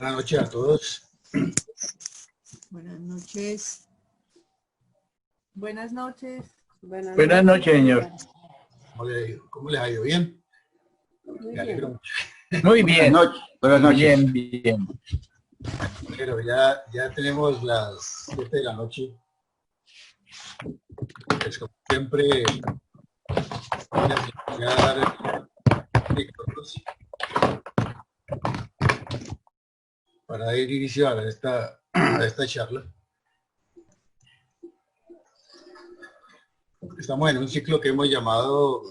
Buenas noches a todos. Buenas noches. Buenas noches. Buenas noches, señor. ¿Cómo les ha ido? ¿Bien? Muy Me alegro bien. mucho. Muy bien. Buenas noches. Bien. Pero ya tenemos las 7 de la noche. Es como siempre, voy a iniciar micrófonos para dar inicio a esta charla. Estamos en un ciclo que hemos llamado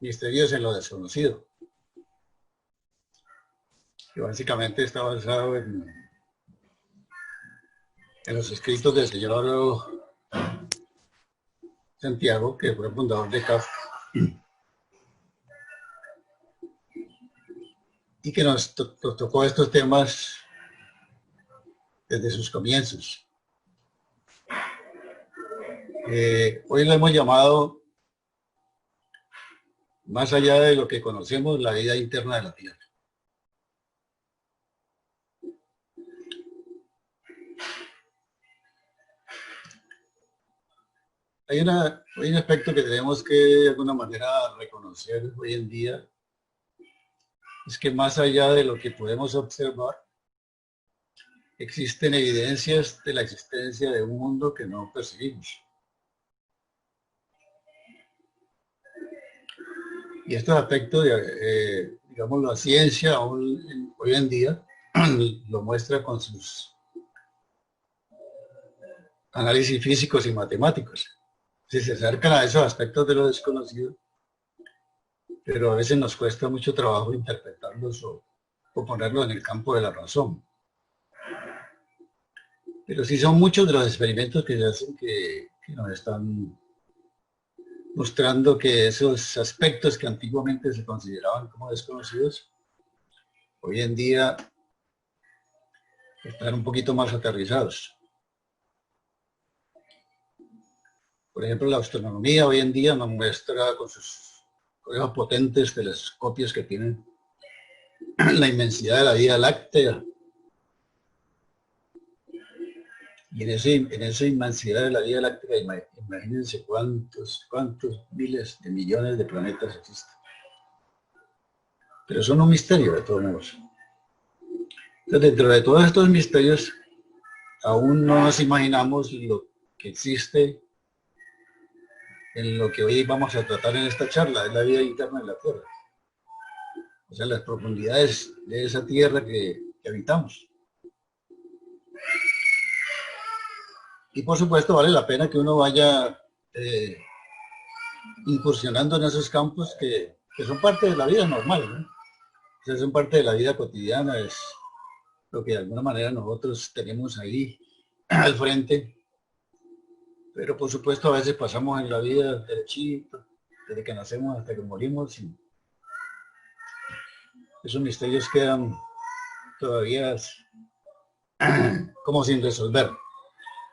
Misterios en lo Desconocido, que básicamente está basado en los escritos del señor Santiago, que fue el fundador de CAF, y que nos tocó estos temas desde sus comienzos. Hoy lo hemos llamado Más allá de lo que conocemos, la vida interna de la Tierra. Hay un aspecto que tenemos que de alguna manera reconocer hoy en día, es que más allá de lo que podemos observar, existen evidencias de la existencia de un mundo que no percibimos. Y estos aspectos, digamos, la ciencia hoy en día lo muestra con sus análisis físicos y matemáticos. Si se acercan a esos aspectos de lo desconocido, pero a veces nos cuesta mucho trabajo interpretarlos o ponerlos en el campo de la razón. Pero sí son muchos de los experimentos que se hacen que nos están mostrando que esos aspectos que antiguamente se consideraban como desconocidos, hoy en día están un poquito más aterrizados. Por ejemplo, la astronomía hoy en día nos muestra con esos potentes telescopios que tienen la inmensidad de la Vía Láctea. Y en esa inmensidad de la Vía Láctea, imagínense cuántos miles de millones de planetas existen. Pero son un misterio de todos modos. Entonces, dentro de todos estos misterios, aún no nos imaginamos lo que existe en lo que hoy vamos a tratar en esta charla, es la vida interna de la Tierra. O sea, las profundidades de esa Tierra que habitamos. Y por supuesto vale la pena que uno vaya incursionando en esos campos que son parte de la vida normal, ¿no? O sea, son parte de la vida cotidiana, es lo que de alguna manera nosotros tenemos ahí al frente. Pero por supuesto a veces pasamos en la vida derechito, desde que nacemos hasta que morimos, y esos misterios quedan todavía como sin resolver.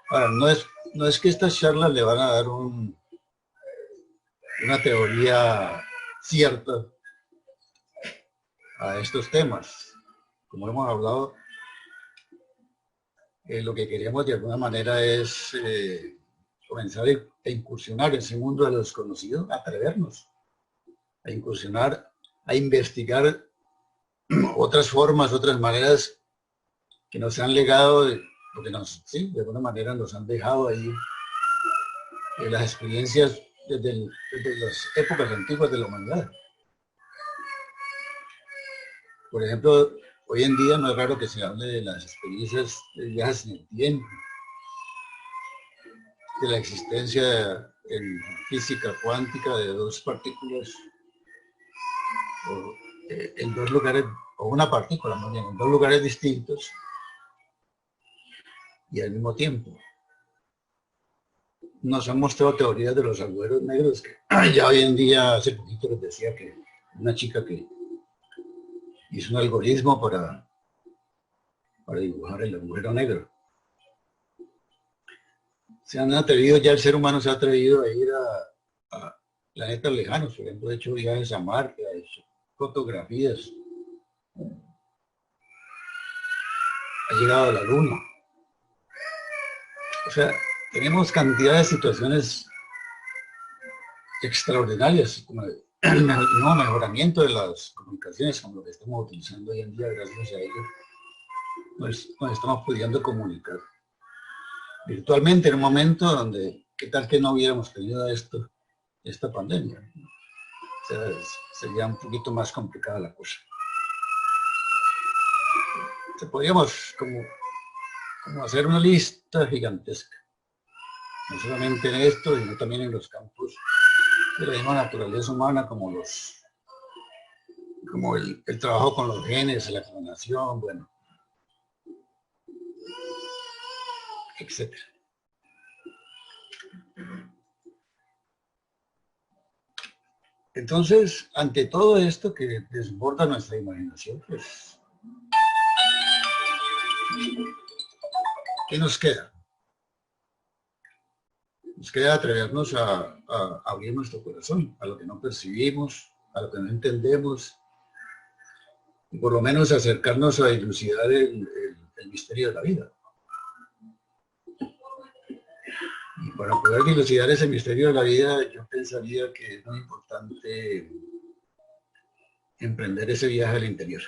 Ahora, no es que estas charlas le van a dar una teoría cierta a estos temas. Como hemos hablado, lo que queremos de alguna manera es comenzar a incursionar en ese mundo de lo desconocido, atrevernos a incursionar, a investigar otras formas, otras maneras que nos han legado, porque de alguna manera nos han dejado ahí las experiencias desde las épocas antiguas de la humanidad. Por ejemplo, hoy en día no es raro que se hable de las experiencias de viajes en el tiempo, de la existencia en física cuántica de dos partículas, en dos lugares, o una partícula más bien, en dos lugares distintos y al mismo tiempo. Nos han mostrado teorías de los agujeros negros que ya hoy en día, hace poquito les decía que una chica que hizo un algoritmo para dibujar el agujero negro. Se han atrevido, ya el ser humano se ha atrevido a ir a planetas lejanos, por ejemplo, ha hecho viajes a Marte, ha hecho fotografías llegado a la luna. O sea, tenemos cantidad de situaciones extraordinarias, como el nuevo mejoramiento de las comunicaciones, como lo que estamos utilizando hoy en día, gracias a ello, nos estamos pudiendo comunicar virtualmente en un momento donde, ¿qué tal que no hubiéramos tenido esta pandemia? O sea, sería un poquito más complicada la cosa. Podríamos como hacer una lista gigantesca, no solamente en esto, sino también en los campos de la misma naturaleza humana, como el trabajo con los genes, la clonación, bueno, etcétera. Entonces, ante todo esto que desborda nuestra imaginación, pues, ¿qué nos queda? Nos queda atrevernos a abrir nuestro corazón, a lo que no percibimos, a lo que no entendemos, y por lo menos acercarnos a dilucidar el misterio de la vida. Y para poder dilucidar ese misterio de la vida, yo pensaría que es muy importante emprender ese viaje al interior.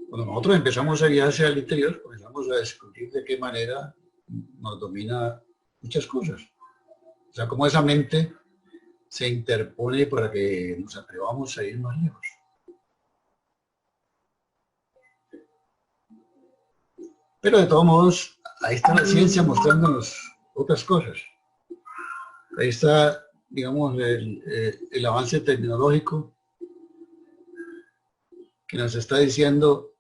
Cuando nosotros empezamos ese viaje al interior, comenzamos a descubrir de qué manera nos domina muchas cosas. O sea, cómo esa mente se interpone para que nos atrevamos a ir más lejos. Pero de todos modos, ahí está la ciencia mostrándonos otras cosas. Ahí está, digamos, el avance tecnológico que nos está diciendo,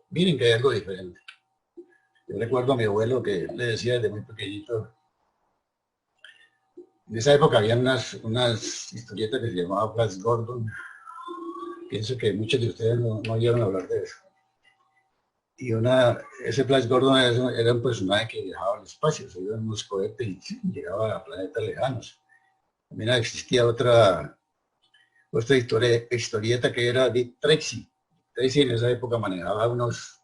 miren que hay algo diferente. Yo recuerdo a mi abuelo que le decía desde muy pequeñito, en esa época había unas historietas que se llamaban Flash Gordon. Pienso que muchos de ustedes no oyeron hablar de eso. Y ese Flash Gordon era un personaje que viajaba al espacio, se iba en unos cohetes y llegaba a planetas lejanos. También existía otra historieta que era Dick Tracy. Tracy en esa época manejaba unos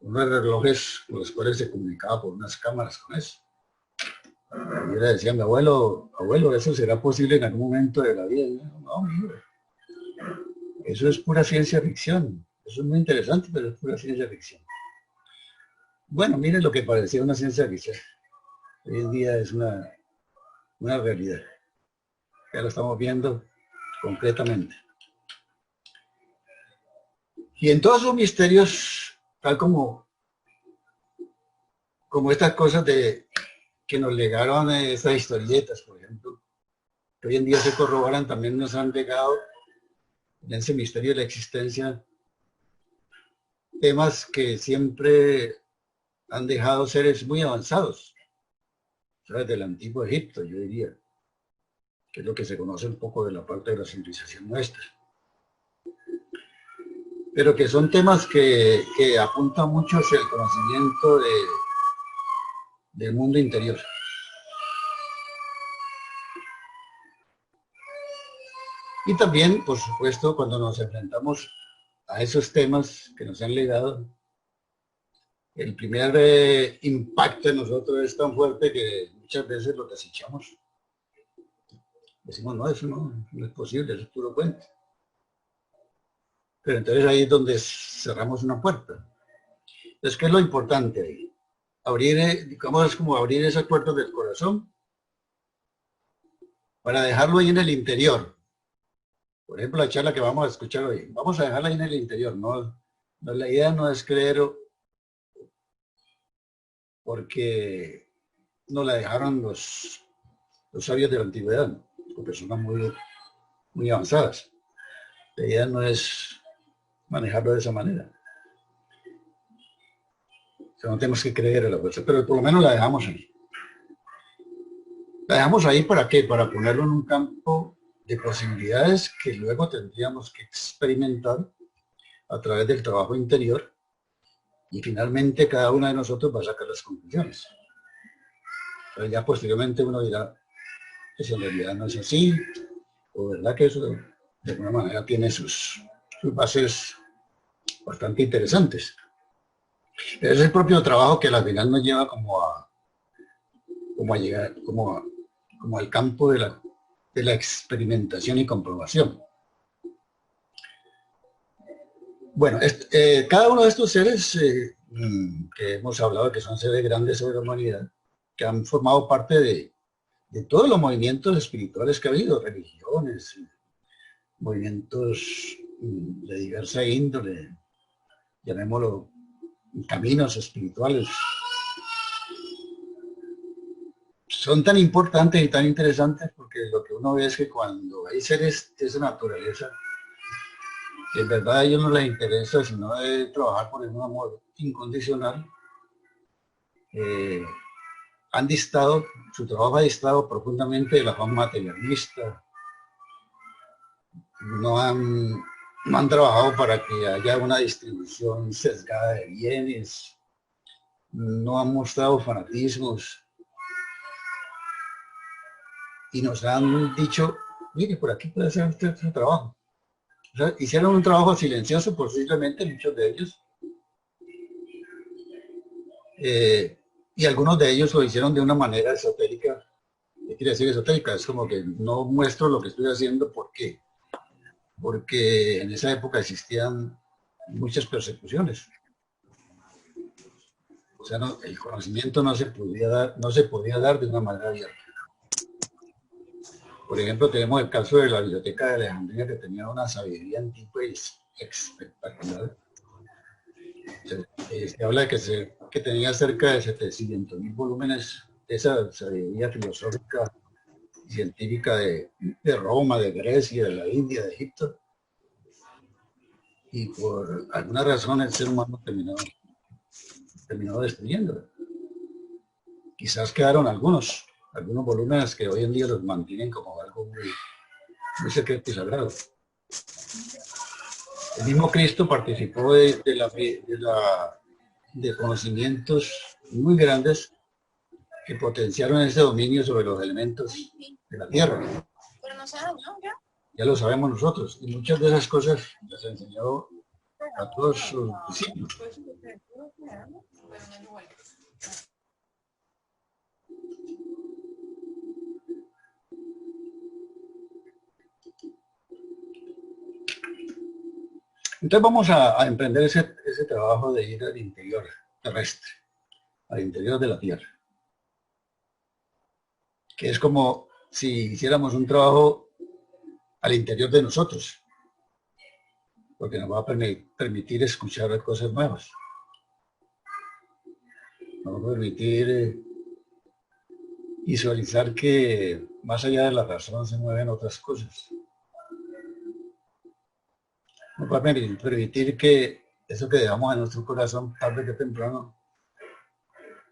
relojes con los cuales se comunicaba por unas cámaras con eso. Yo le decía a mi abuelo, ¿eso será posible en algún momento de la vida? Y yo, no, hijo, eso es pura ciencia ficción. Eso es muy interesante, pero es pura ciencia ficción. Bueno, miren lo que parecía una ciencia ficción. Hoy en día es una realidad. Ya lo estamos viendo concretamente. Y en todos esos misterios, tal como estas cosas que nos legaron estas historietas, por ejemplo, que hoy en día se corroboran, también nos han legado en ese misterio de la existencia temas que siempre han dejado seres muy avanzados, ¿sabes? Del antiguo Egipto, yo diría, que es lo que se conoce un poco de la parte de la civilización nuestra. Pero que son temas que apuntan mucho hacia el conocimiento del mundo interior. Y también, por supuesto, cuando nos enfrentamos a esos temas que nos han legado, el primer impacto en nosotros es tan fuerte que muchas veces lo desechamos. Decimos, no, eso no es posible, eso es puro cuento. Pero entonces ahí es donde cerramos una puerta. Entonces, ¿qué es lo importante ahí? Abrir, digamos, es como abrir esas puertas del corazón para dejarlo ahí en el interior. Por ejemplo, la charla que vamos a escuchar hoy, vamos a dejarla ahí en el interior. No, la idea no es creer porque nos la dejaron los sabios de la antigüedad, con personas muy avanzadas. La idea no es manejarlo de esa manera. O sea, no tenemos que creer en la fuerza, pero por lo menos la dejamos ahí. La dejamos ahí ¿para qué? Para ponerlo en un campo de posibilidades que luego tendríamos que experimentar a través del trabajo interior y finalmente cada uno de nosotros va a sacar las conclusiones. Pero ya posteriormente uno dirá que si en realidad no es así, o verdad que eso de alguna manera tiene sus sus bases bastante interesantes. Es el propio trabajo que al final nos lleva como a llegar como al campo de la experimentación y comprobación. Bueno, cada uno de estos seres que hemos hablado, que son seres grandes sobre la humanidad, que han formado parte de todos los movimientos espirituales que ha habido, religiones, movimientos de diversa índole, llamémoslo caminos espirituales, son tan importantes y tan interesantes porque lo que uno ve es que cuando hay seres de esa naturaleza, en verdad a ellos no les interesa sino de trabajar por un amor incondicional, su trabajo ha distado profundamente de la forma materialista, no han trabajado para que haya una distribución sesgada de bienes, no han mostrado fanatismos y nos han dicho, mire, por aquí puede hacer usted su trabajo. O sea, hicieron un trabajo silencioso posiblemente, muchos de ellos, y algunos de ellos lo hicieron de una manera esotérica. ¿Qué quiere decir esotérica? Es como que no muestro lo que estoy haciendo. ¿Por qué? Porque en esa época existían muchas persecuciones. O sea, el conocimiento no se podía dar de una manera abierta. Por ejemplo, tenemos el caso de la Biblioteca de Alejandría, que tenía una sabiduría antigua y espectacular. Se habla de que tenía cerca de 700.000 volúmenes de esa sabiduría filosófica y científica de Roma, de Grecia, de la India, de Egipto. Y por alguna razón el ser humano terminó destruyéndolo. Quizás quedaron algunos volúmenes que hoy en día los mantienen como algo muy secreto y sagrado. El mismo Cristo participó de conocimientos muy grandes que potenciaron ese dominio sobre los elementos de la tierra. Pero no se dañó, ya lo sabemos nosotros, y muchas de esas cosas las enseñó a todos sus discípulos. Entonces vamos a emprender ese trabajo de ir al interior terrestre, al interior de la Tierra, que es como si hiciéramos un trabajo al interior de nosotros, porque nos va a permitir escuchar cosas nuevas, nos va a permitir visualizar que más allá de la razón se mueven otras cosas. Nos va a permitir que eso que dejamos en nuestro corazón tarde que temprano,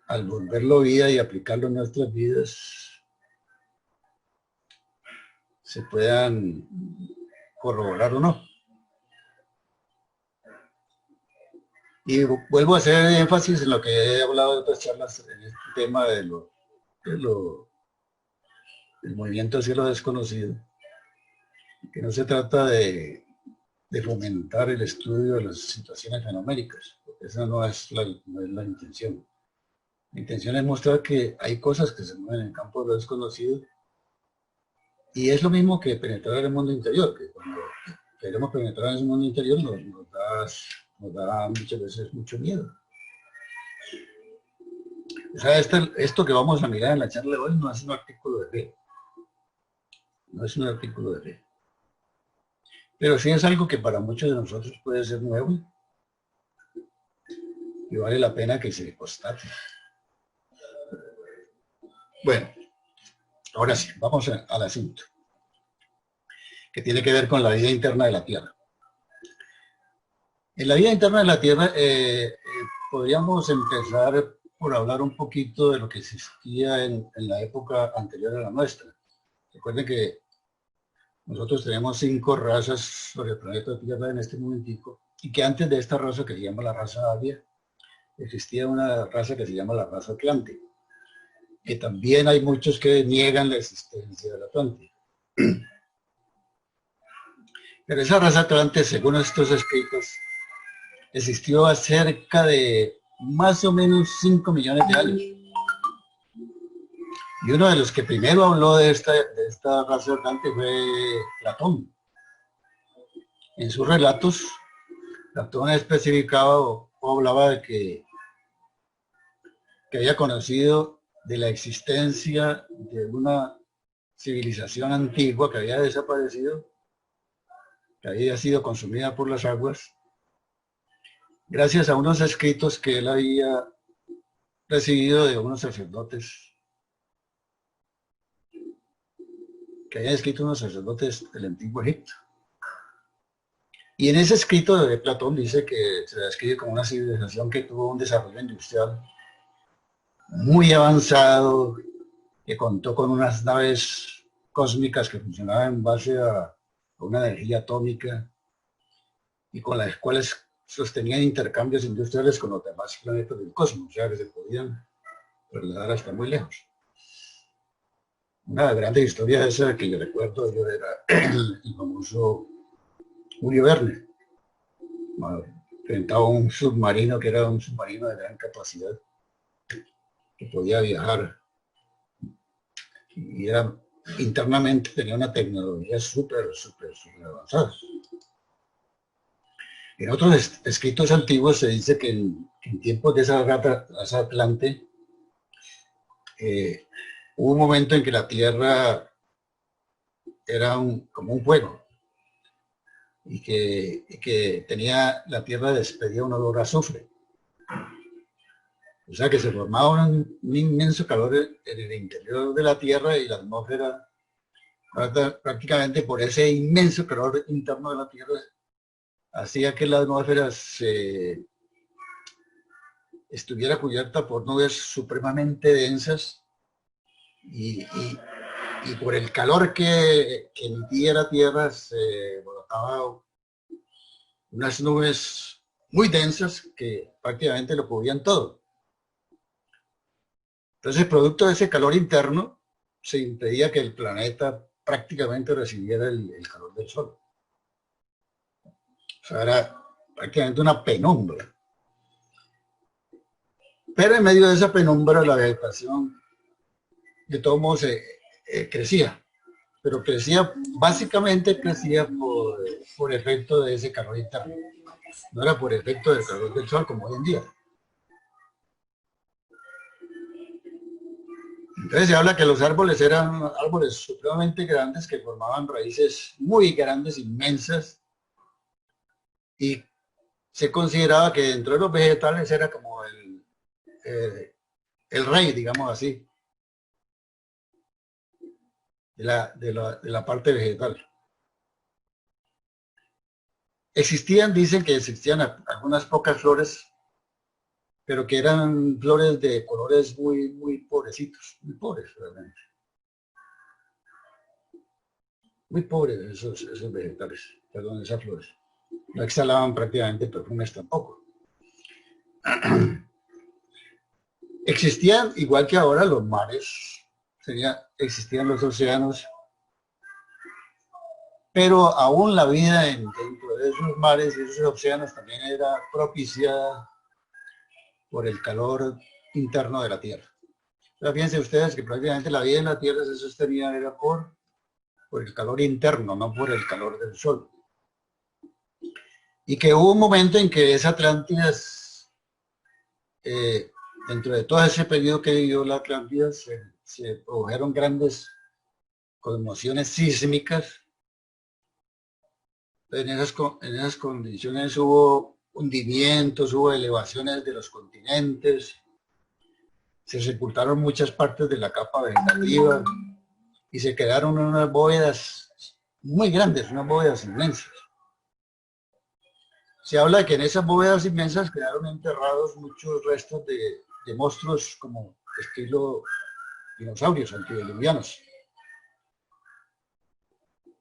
al volverlo vida y aplicarlo en nuestras vidas, se puedan corroborar o no. Y vuelvo a hacer énfasis en lo que he hablado en otras charlas, en este tema del movimiento cielo desconocido, que no se trata de fomentar el estudio de las situaciones fenoménicas, porque esa no es la intención. La intención es mostrar que hay cosas que se mueven en el campo de lo desconocido, y es lo mismo que penetrar en el mundo interior, que cuando queremos penetrar en ese mundo interior nos da muchas veces mucho miedo. O sea, esto que vamos a mirar en la charla de hoy no es un artículo de fe, no es un artículo de fe. Pero sí es algo que para muchos de nosotros puede ser nuevo y vale la pena que se constate. Bueno, ahora sí, vamos al asunto, que tiene que ver con la vida interna de la Tierra. En la vida interna de la Tierra podríamos empezar por hablar un poquito de lo que existía en la época anterior a la nuestra. Recuerden que nosotros tenemos 5 razas sobre el planeta Tierra en este momentico, y que antes de esta raza, que se llama la raza Aria, existía una raza que se llama la raza Atlante, que también hay muchos que niegan la existencia del Atlante. Pero esa raza atlante, según estos escritos, existió hace cerca de más o menos 5 millones de años. Y uno de los que primero habló de esta raza atlante fue Platón. En sus relatos, Platón especificaba o hablaba de que había conocido de la existencia de una civilización antigua que había desaparecido, que había sido consumida por las aguas, gracias a unos escritos que él había recibido de unos sacerdotes, que habían escrito unos sacerdotes del antiguo Egipto. Y en ese escrito de Platón dice que se describe como una civilización que tuvo un desarrollo industrial muy avanzado, que contó con unas naves cósmicas que funcionaban en base a una energía atómica y con las cuales sostenían intercambios industriales con los demás planetas del cosmos, o sea que se podían trasladar hasta muy lejos. Una grande historia esa que yo recuerdo yo era el famoso Julio Verne. Inventaba un submarino que era un submarino de gran capacidad, que podía viajar y era internamente tenía una tecnología súper avanzada. En otros escritos antiguos se dice que en tiempos de esa raza atlante hubo un momento en que la Tierra era como un fuego y que la Tierra despedía un olor a azufre. O sea que se formaba un inmenso calor en el interior de la Tierra y la atmósfera, prácticamente por ese inmenso calor interno de la Tierra, hacía que la atmósfera estuviera cubierta por nubes supremamente densas y por el calor que emitía la Tierra se brotaba unas nubes muy densas que prácticamente lo cubrían todo. Entonces, producto de ese calor interno, se impedía que el planeta prácticamente recibiera el calor del Sol. O sea, era prácticamente una penumbra. Pero en medio de esa penumbra, la vegetación, de todos modos, crecía. Pero básicamente crecía por efecto de ese calor interno. No era por efecto del calor del Sol como hoy en día. Entonces se habla que los árboles eran árboles supremamente grandes que formaban raíces muy grandes, inmensas, y se consideraba que dentro de los vegetales era como el rey, digamos así, de la parte vegetal. Dicen que existían algunas pocas flores, pero que eran flores de colores muy pobrecitos, muy pobres realmente. Muy pobres esos vegetales, perdón, esas flores. No exhalaban prácticamente perfumes tampoco. Existían, igual que ahora, los mares, existían los océanos, pero aún la vida dentro de esos mares y esos océanos también era propiciada por el calor interno de la Tierra. Pero fíjense ustedes que prácticamente la vida en la Tierra se sostenía era por el calor interno, no por el calor del Sol. Y que hubo un momento en que esa Atlántida, dentro de todo ese periodo que vivió la Atlántida, se produjeron grandes conmociones sísmicas. En esas condiciones hubo hundimientos, hubo elevaciones de los continentes, se sepultaron muchas partes de la capa vegetativa y se quedaron unas bóvedas muy grandes, unas bóvedas inmensas. Se habla de que en esas bóvedas inmensas quedaron enterrados muchos restos de monstruos como estilo dinosaurios antediluvianos.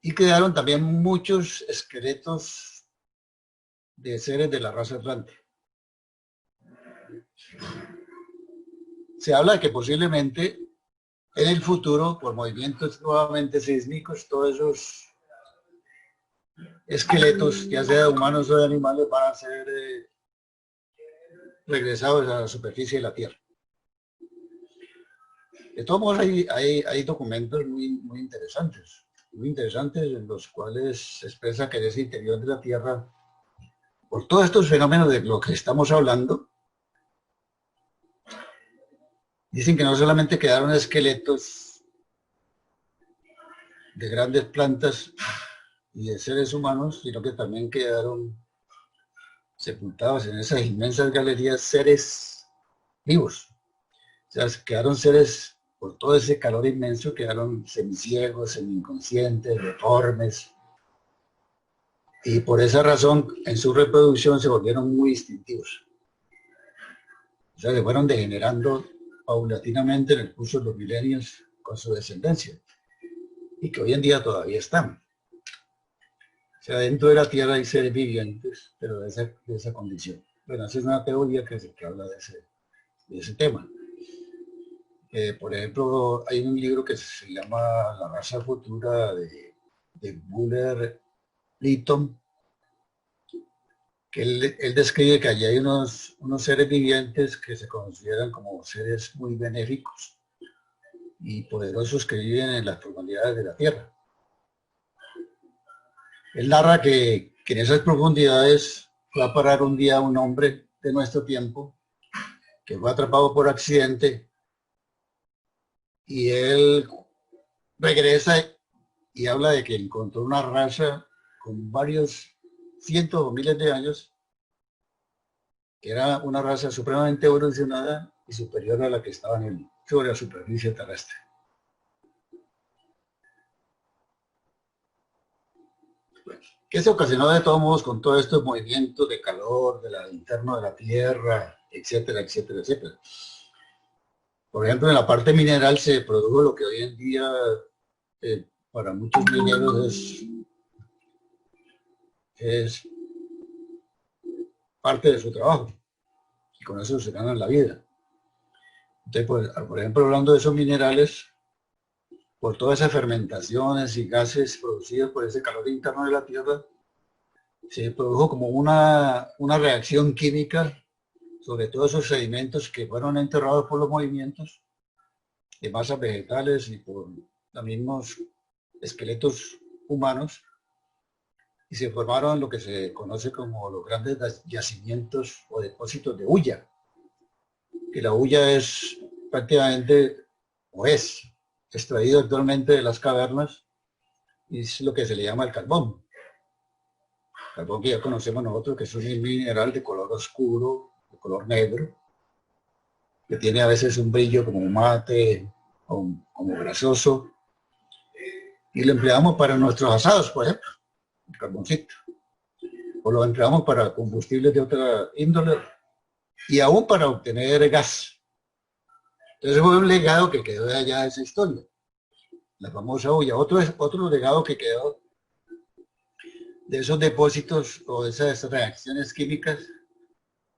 Y quedaron también muchos esqueletos de seres de la raza atlante. Se habla de que posiblemente en el futuro, por movimientos nuevamente sísmicos, todos esqueletos, ya sea de humanos o de animales, van a ser regresados a la superficie de la Tierra. De todos modos, hay documentos muy interesantes en los cuales se expresa que en ese interior de la Tierra, por todos estos fenómenos de los que estamos hablando, dicen que no solamente quedaron esqueletos de grandes plantas y de seres humanos, sino que también quedaron sepultados en esas inmensas galerías seres vivos. O sea, quedaron seres, por todo ese calor inmenso, quedaron semiciegos, semi-inconscientes, deformes. Y por esa razón, en su reproducción se volvieron muy instintivos. O sea, se fueron degenerando paulatinamente en el curso de los milenios con su descendencia. Y que hoy en día todavía están. O sea, dentro de la Tierra hay seres vivientes, pero de esa condición. Bueno, esa es una teoría que habla de ese tema. Por ejemplo, hay un libro que se llama La raza futura de Buller Lytton, que él describe que allí hay unos seres vivientes que se consideran como seres muy benéficos y poderosos que viven en las profundidades de la Tierra. Él narra que en esas profundidades fue a parar un día un hombre de nuestro tiempo que fue atrapado por accidente y él regresa y habla de que encontró una raza con varios cientos o miles de años, que era una raza supremamente evolucionada y superior a la que estaba sobre la superficie terrestre. ¿Qué se ocasionó de todos modos con todos estos movimientos de calor, del interno de la Tierra, etcétera, etcétera, etcétera? Por ejemplo, en la parte mineral se produjo lo que hoy en día para muchos mineros es parte de su trabajo y con eso se ganan la vida. Entonces, pues, por ejemplo, hablando de esos minerales, por todas esas fermentaciones y gases producidos por ese calor interno de la Tierra, se produjo como una reacción química sobre todos esos sedimentos que fueron enterrados por los movimientos de masas vegetales y por los mismos esqueletos humanos, y se formaron lo que se conoce como los grandes yacimientos o depósitos de hulla, que la hulla es prácticamente, o es, extraído actualmente de las cavernas, y es lo que se le llama el carbón. Carbón que ya conocemos nosotros, que es un mineral de color oscuro, de color negro, que tiene a veces un brillo como mate, como grasoso, y lo empleamos para nuestros asados, por ejemplo, el carboncito, o lo empleamos para combustibles de otra índole, y aún para obtener gas. Entonces fue un legado que quedó de allá de esa historia, la famosa olla. Otro legado que quedó de esos depósitos o de esas reacciones químicas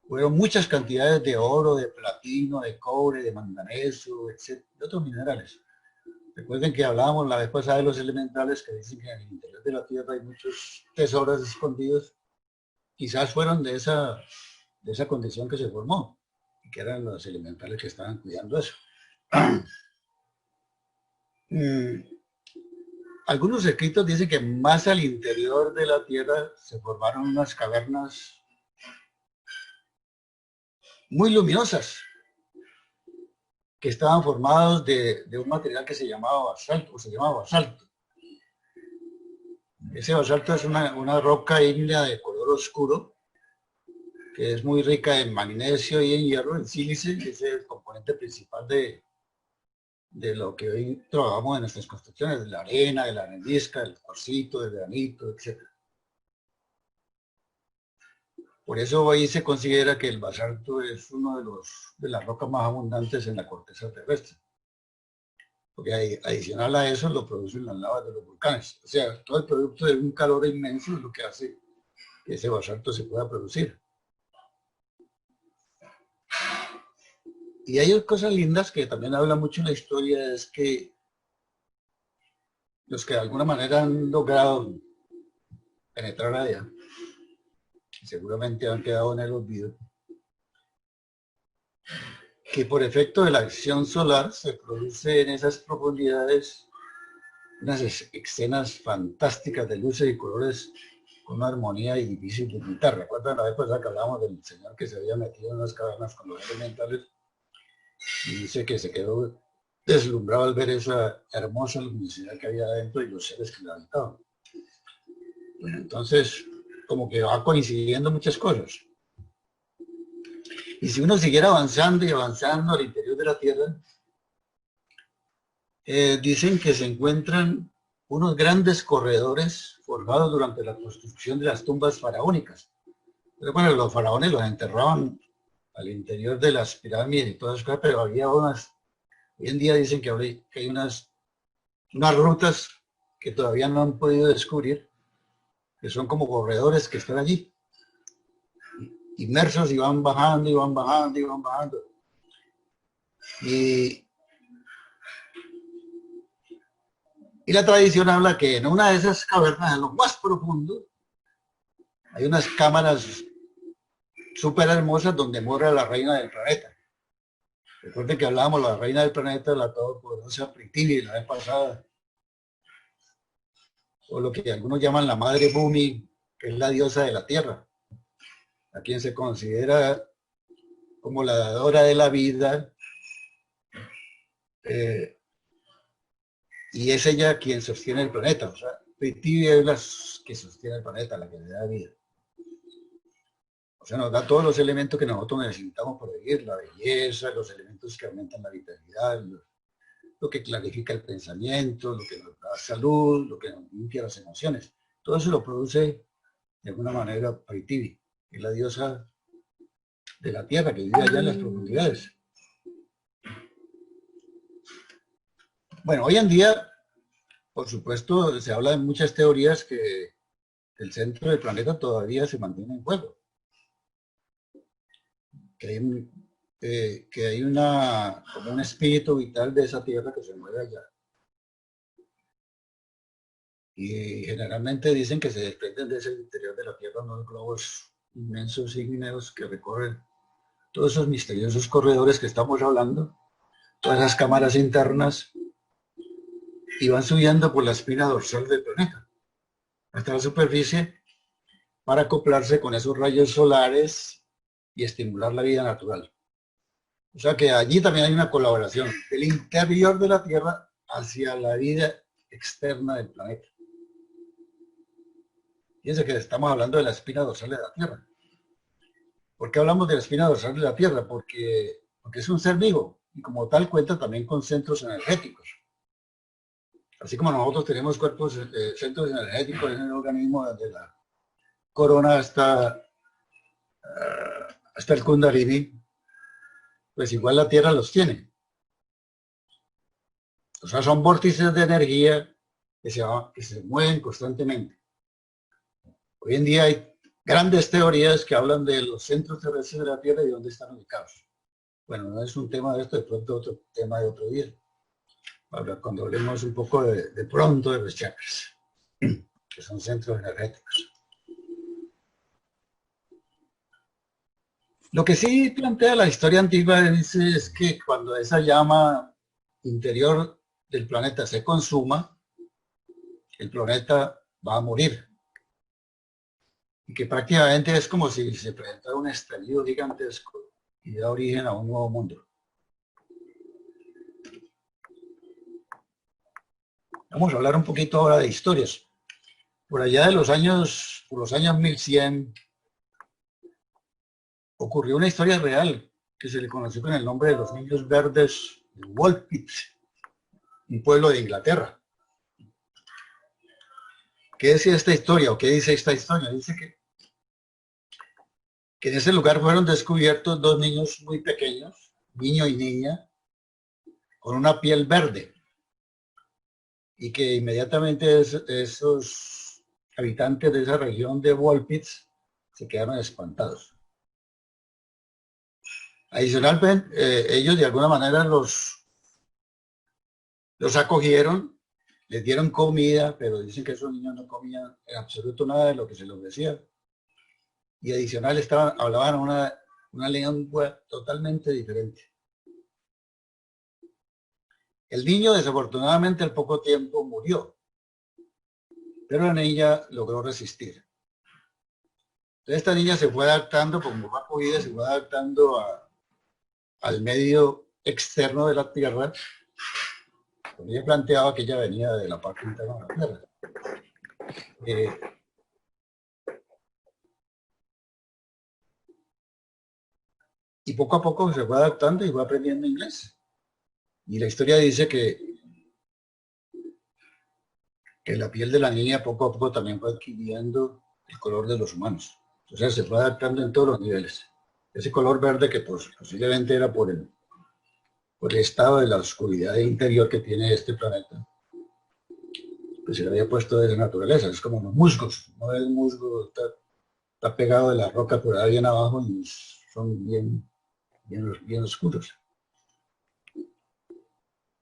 fueron muchas cantidades de oro, de platino, de cobre, de manganeso, etc., de otros minerales. Recuerden que hablábamos la vez pasada de los elementales que dicen que en el interior de la Tierra hay muchos tesoros escondidos. Quizás fueron de esa condición que se formó, y que eran los elementales que estaban cuidando eso. Algunos escritos dicen que más al interior de la Tierra se formaron unas cavernas muy luminosas, que estaban formados de un material que se llamaba basalto, Ese basalto es una roca ígnea de color oscuro, que es muy rica en magnesio y en hierro, en sílice, que es el componente principal de lo que hoy trabajamos en nuestras construcciones, de la arena, de la arenisca, del cuarcito, del granito, etc. Por eso hoy se considera que el basalto es uno de las rocas más abundantes en la corteza terrestre. Porque adicional a eso lo producen las lavas de los volcanes. O sea, todo el producto de un calor inmenso es lo que hace que ese basalto se pueda producir. Y hay cosas lindas que también habla mucho en la historia, es que los que de alguna manera han logrado penetrar allá. Seguramente han quedado en el olvido. Que por efecto de la acción solar se produce en esas profundidades unas escenas fantásticas de luces y colores con una armonía y difícil de imitar. ¿Recuerdan la vez pasada que hablábamos del señor que se había metido en unas cavernas con los elementales? Y dice que se quedó deslumbrado al ver esa hermosa luminosidad que había adentro y los seres que la habitaban. Bueno, entonces, como que va coincidiendo muchas cosas. Y si uno siguiera avanzando y avanzando al interior de la Tierra, dicen que se encuentran unos grandes corredores forjados durante la construcción de las tumbas faraónicas. Pero bueno, los faraones los enterraban al interior de las pirámides y todas esas cosas, pero había unas, hoy en día dicen que hay unas rutas que todavía no han podido descubrir, que son como corredores que están allí, inmersos y van bajando y van bajando y van bajando. Y la tradición habla que en una de esas cavernas, en lo más profundo, hay unas cámaras súper hermosas donde mora la reina del planeta. Recuerden que hablábamos de la reina del planeta, la todopoderosa Prithvi, la vez pasada, o lo que algunos llaman la madre Bhumi, que es la diosa de la tierra, a quien se considera como la dadora de la vida, y es ella quien sostiene el planeta. O sea, Prithvi es la que sostiene el planeta, la que le da vida. O sea, nos da todos los elementos que nosotros necesitamos para vivir, la belleza, los elementos que aumentan la vitalidad, lo que clarifica el pensamiento, lo que nos da salud, lo que nos limpia las emociones. Todo eso lo produce de alguna manera Prithvi, que es la diosa de la tierra, que vive allá en las profundidades. Bueno, hoy en día, por supuesto, se habla de muchas teorías que el centro del planeta todavía se mantiene en juego. Que hay como un espíritu vital de esa tierra que se mueve allá. Y generalmente dicen que se desprenden de ese interior de la tierra unos globos inmensos ígneos que recorren todos esos misteriosos corredores que estamos hablando, todas esas cámaras internas, y van subiendo por la espina dorsal del planeta hasta la superficie para acoplarse con esos rayos solares y estimular la vida natural. O sea que allí también hay una colaboración del interior de la Tierra hacia la vida externa del planeta. Fíjense que estamos hablando de la espina dorsal de la Tierra. ¿Por qué hablamos de la espina dorsal de la Tierra? Porque es un ser vivo y como tal cuenta también con centros energéticos. Así como nosotros tenemos centros energéticos en el organismo, desde la corona hasta el Kundalini, pues igual la Tierra los tiene. O sea, son vórtices de energía que se mueven constantemente. Hoy en día hay grandes teorías que hablan de los centros terrestres de la Tierra y dónde están ubicados. Bueno, no es un tema de esto, de pronto otro tema de otro día. Ahora, cuando hablemos un poco de pronto de los chakras, que son centros energéticos. Lo que sí plantea la historia antigua dice es que cuando esa llama interior del planeta se consuma, el planeta va a morir. Y que prácticamente es como si se presentara un estallido gigantesco y da origen a un nuevo mundo. Vamos a hablar un poquito ahora de historias. Por allá por los años 1100, ocurrió una historia real que se le conoció con el nombre de los Niños Verdes de Woolpit, un pueblo de Inglaterra. ¿Qué decía esta historia o qué dice esta historia? Dice que en ese lugar fueron descubiertos dos niños muy pequeños, niño y niña, con una piel verde, y que inmediatamente esos habitantes de esa región de Woolpit se quedaron espantados. Adicionalmente, ellos de alguna manera los acogieron les dieron comida, pero dicen que esos niños no comían en absoluto nada de lo que se les ofrecía. Y adicional hablaban una lengua totalmente diferente. El niño desafortunadamente al poco tiempo murió, pero la niña logró resistir. Entonces esta niña se fue adaptando, como va podida, se fue adaptando al medio externo de la Tierra. Porque ella planteaba que ella venía de la parte interna de la Tierra. Y poco a poco se fue adaptando y fue aprendiendo inglés. Y la historia dice que la piel de la niña poco a poco también fue adquiriendo el color de los humanos. O sea, se fue adaptando en todos los niveles. Ese color verde que pues, posiblemente era por el estado de la oscuridad interior que tiene este planeta, pues se le había puesto de la naturaleza. Es como los musgos. No, el musgo está pegado de la roca por ahí bien abajo y son bien oscuros.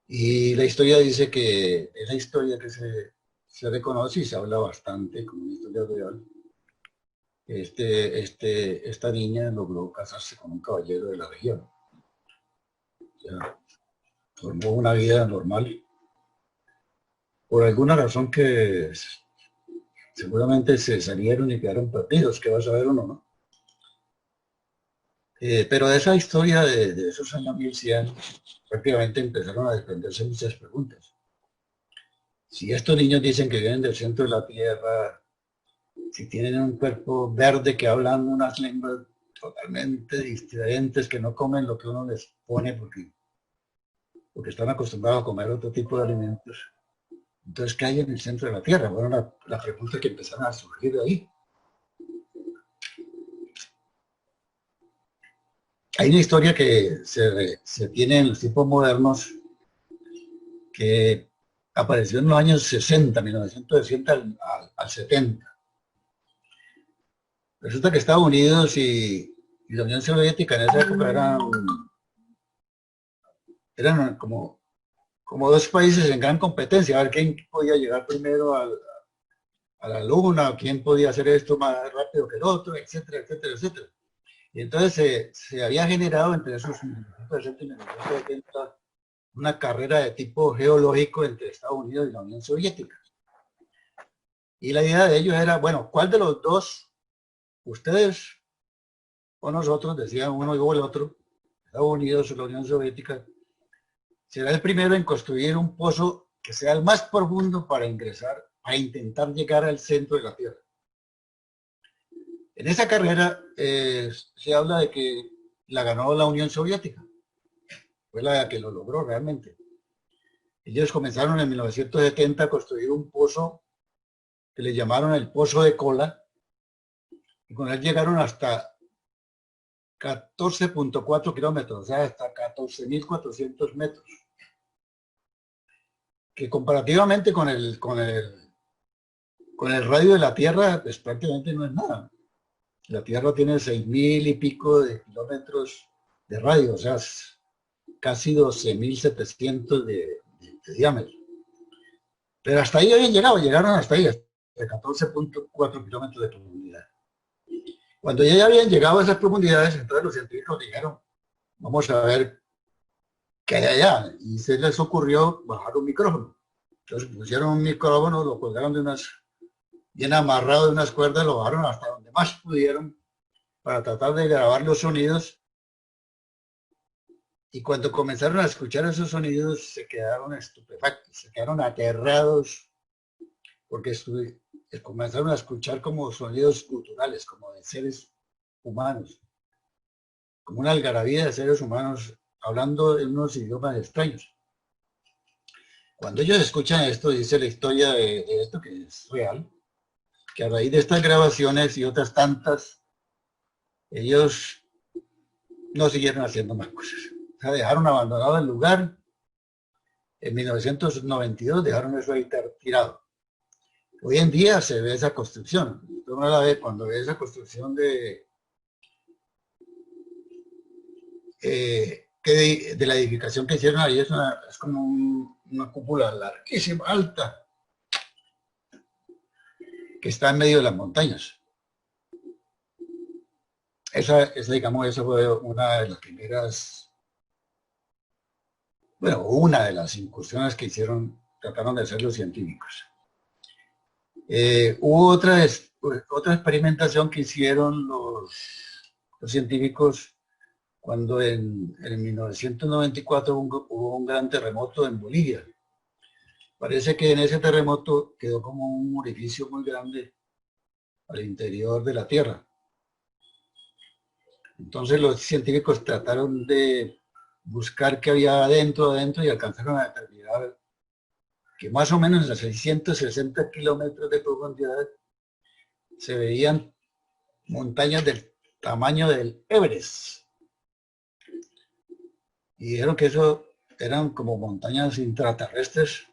Y la historia dice que esa historia que se reconoce y se habla bastante como una historia real. Esta niña logró casarse con un caballero de la región. O sea, formó una vida normal. Por alguna razón que seguramente se salieron y quedaron perdidos, que vas a ver uno, ¿no? Pero de esa historia de esos años 1100, prácticamente empezaron a desprenderse muchas preguntas. Si estos niños dicen que vienen del centro de la Tierra, si tienen un cuerpo verde que hablan unas lenguas totalmente diferentes, que no comen lo que uno les pone porque están acostumbrados a comer otro tipo de alimentos. Entonces, ¿qué hay en el centro de la Tierra? Bueno, la pregunta que empezaron a surgir de ahí. Hay una historia que se tiene en los tiempos modernos que apareció en los años 60, 1960 al 70. Resulta que Estados Unidos y la Unión Soviética en esa época eran como dos países en gran competencia, a ver quién podía llegar primero a la luna, o quién podía hacer esto más rápido que el otro, etcétera, etcétera, etcétera. Y entonces se había generado entre esos 1960 y 1970 una carrera de tipo geológico entre Estados Unidos y la Unión Soviética. Y la idea de ellos era, bueno, ¿cuál de los dos, ustedes o nosotros, decían uno y el otro, Estados Unidos o la Unión Soviética, será el primero en construir un pozo que sea el más profundo para ingresar, a intentar llegar al centro de la Tierra? En esa carrera se habla de que la ganó la Unión Soviética. Fue la que lo logró realmente. Ellos comenzaron en 1970 a construir un pozo que le llamaron el Pozo de Kola, y con él llegaron hasta 14.4 kilómetros, o sea, hasta 14.400 metros, que comparativamente con el radio de la Tierra, pues prácticamente no es nada. La Tierra tiene 6.000 y pico de kilómetros de radio, o sea, casi 12.700 de diámetro. Pero hasta ahí habían llegado, llegaron hasta ahí, hasta 14.4 kilómetros de profundidad. Cuando ya habían llegado a esas profundidades, entonces los científicos dijeron, vamos a ver qué hay allá. Y se les ocurrió bajar un micrófono. Entonces pusieron un micrófono, lo colgaron bien amarrado de unas cuerdas, lo bajaron hasta donde más pudieron para tratar de grabar los sonidos. Y cuando comenzaron a escuchar esos sonidos, se quedaron estupefactos, se quedaron aterrados, porque comenzaron a escuchar como sonidos culturales, como de seres humanos, como una algarabía de seres humanos hablando en unos idiomas extraños. Cuando ellos escuchan esto, dice la historia de esto, que es real, que a raíz de estas grabaciones y otras tantas, ellos no siguieron haciendo más cosas. O sea, dejaron abandonado el lugar. En 1992 dejaron eso ahí tirado. Hoy en día se ve esa construcción. Uno la ve cuando ve esa construcción de la edificación que hicieron ahí. Es como una cúpula larguísima, alta, que está en medio de las montañas. Esa fue una de las primeras, bueno, una de las incursiones que trataron de hacer los científicos. Hubo otra experimentación que hicieron los científicos cuando en 1994 hubo un gran terremoto en Bolivia. Parece que en ese terremoto quedó como un orificio muy grande al interior de la Tierra. Entonces los científicos trataron de buscar qué había adentro y alcanzaron a determinar que más o menos a 660 kilómetros de profundidad se veían montañas del tamaño del Everest. Y dijeron que eso eran como montañas intraterrestres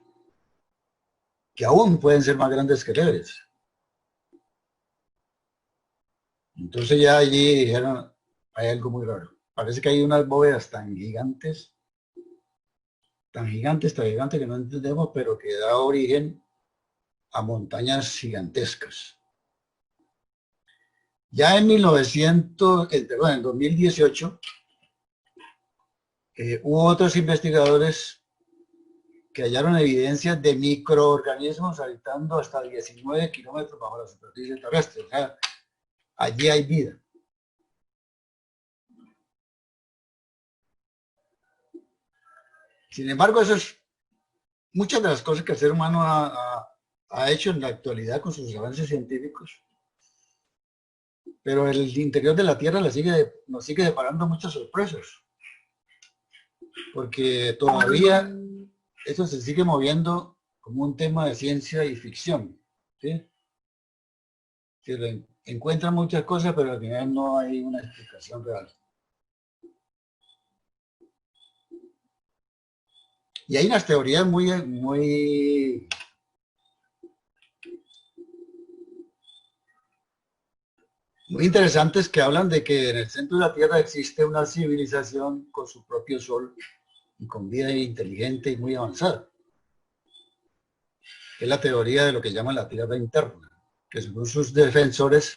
que aún pueden ser más grandes que el Everest. Entonces ya allí dijeron, hay algo muy raro. Parece que hay unas bóvedas tan gigantes que no entendemos, pero que da origen a montañas gigantescas. Ya en 2018, hubo otros investigadores que hallaron evidencias de microorganismos habitando hasta 19 kilómetros bajo la superficie terrestre. O sea, allí hay vida. Sin embargo, muchas de las cosas que el ser humano ha hecho en la actualidad con sus avances científicos, pero el interior de la Tierra nos sigue deparando muchas sorpresas, porque todavía eso se sigue moviendo como un tema de ciencia y ficción, ¿sí? Se encuentran muchas cosas, pero al final no hay una explicación real. Y hay unas teorías muy interesantes que hablan de que en el centro de la Tierra existe una civilización con su propio sol y con vida inteligente y muy avanzada. Es la teoría de lo que llaman la Tierra interna, que según sus defensores,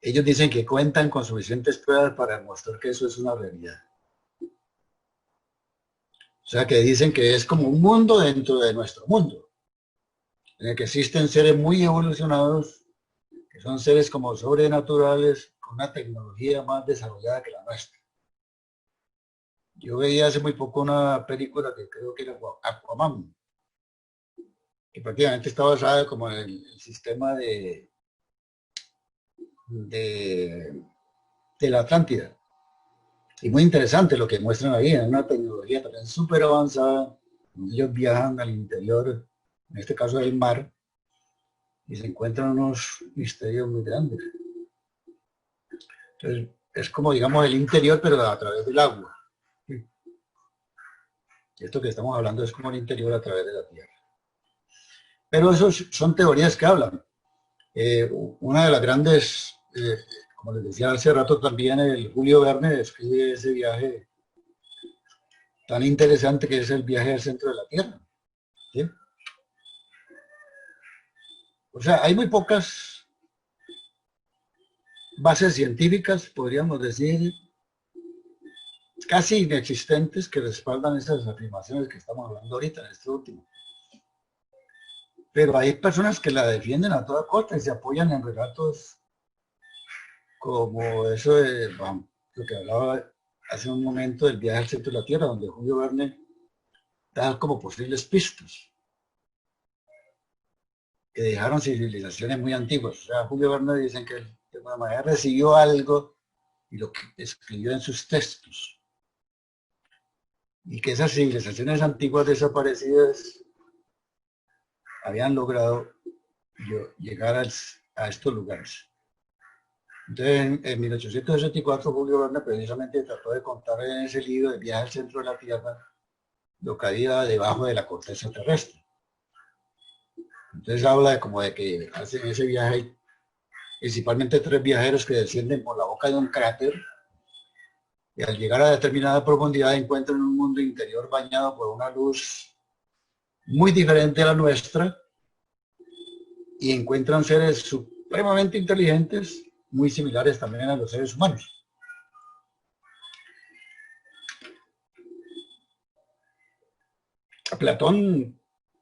ellos dicen que cuentan con suficientes pruebas para demostrar que eso es una realidad. O sea, que dicen que es como un mundo dentro de nuestro mundo, en el que existen seres muy evolucionados, que son seres como sobrenaturales, con una tecnología más desarrollada que la nuestra. Yo veía hace muy poco una película que creo que era Aquaman, que prácticamente está basada como en el sistema de la Atlántida. Y muy interesante lo que muestran ahí, en una tecnología también súper avanzada. Ellos viajan al interior, en este caso del mar, y se encuentran unos misterios muy grandes. Entonces, es como, digamos, el interior, pero a través del agua. Y esto que estamos hablando es como el interior a través de la Tierra. Pero esos son teorías que hablan. Una de las grandes, como les decía hace rato también, el Julio Verne describe ese viaje tan interesante que es el viaje al centro de la Tierra. ¿Sí? O sea, hay muy pocas bases científicas, podríamos decir, casi inexistentes, que respaldan esas afirmaciones que estamos hablando ahorita, en este último. Pero hay personas que la defienden a toda costa y se apoyan en relatos como eso de lo que hablaba hace un momento del viaje al centro de la Tierra, donde Julio Verne da como posibles pistas que dejaron civilizaciones muy antiguas. O sea, Julio Verne dicen que de alguna manera recibió algo y lo que escribió en sus textos. Y que esas civilizaciones antiguas desaparecidas habían logrado llegar a estos lugares. Entonces, en 1864, Julio Verne precisamente trató de contar en ese libro de Viaje al centro de la Tierra lo que había debajo de la corteza terrestre. Entonces habla como de que hacen ese viaje, principalmente 3 viajeros que descienden por la boca de un cráter y al llegar a determinada profundidad encuentran un mundo interior bañado por una luz muy diferente a la nuestra, y encuentran seres supremamente inteligentes, muy similares también a los seres humanos. Platón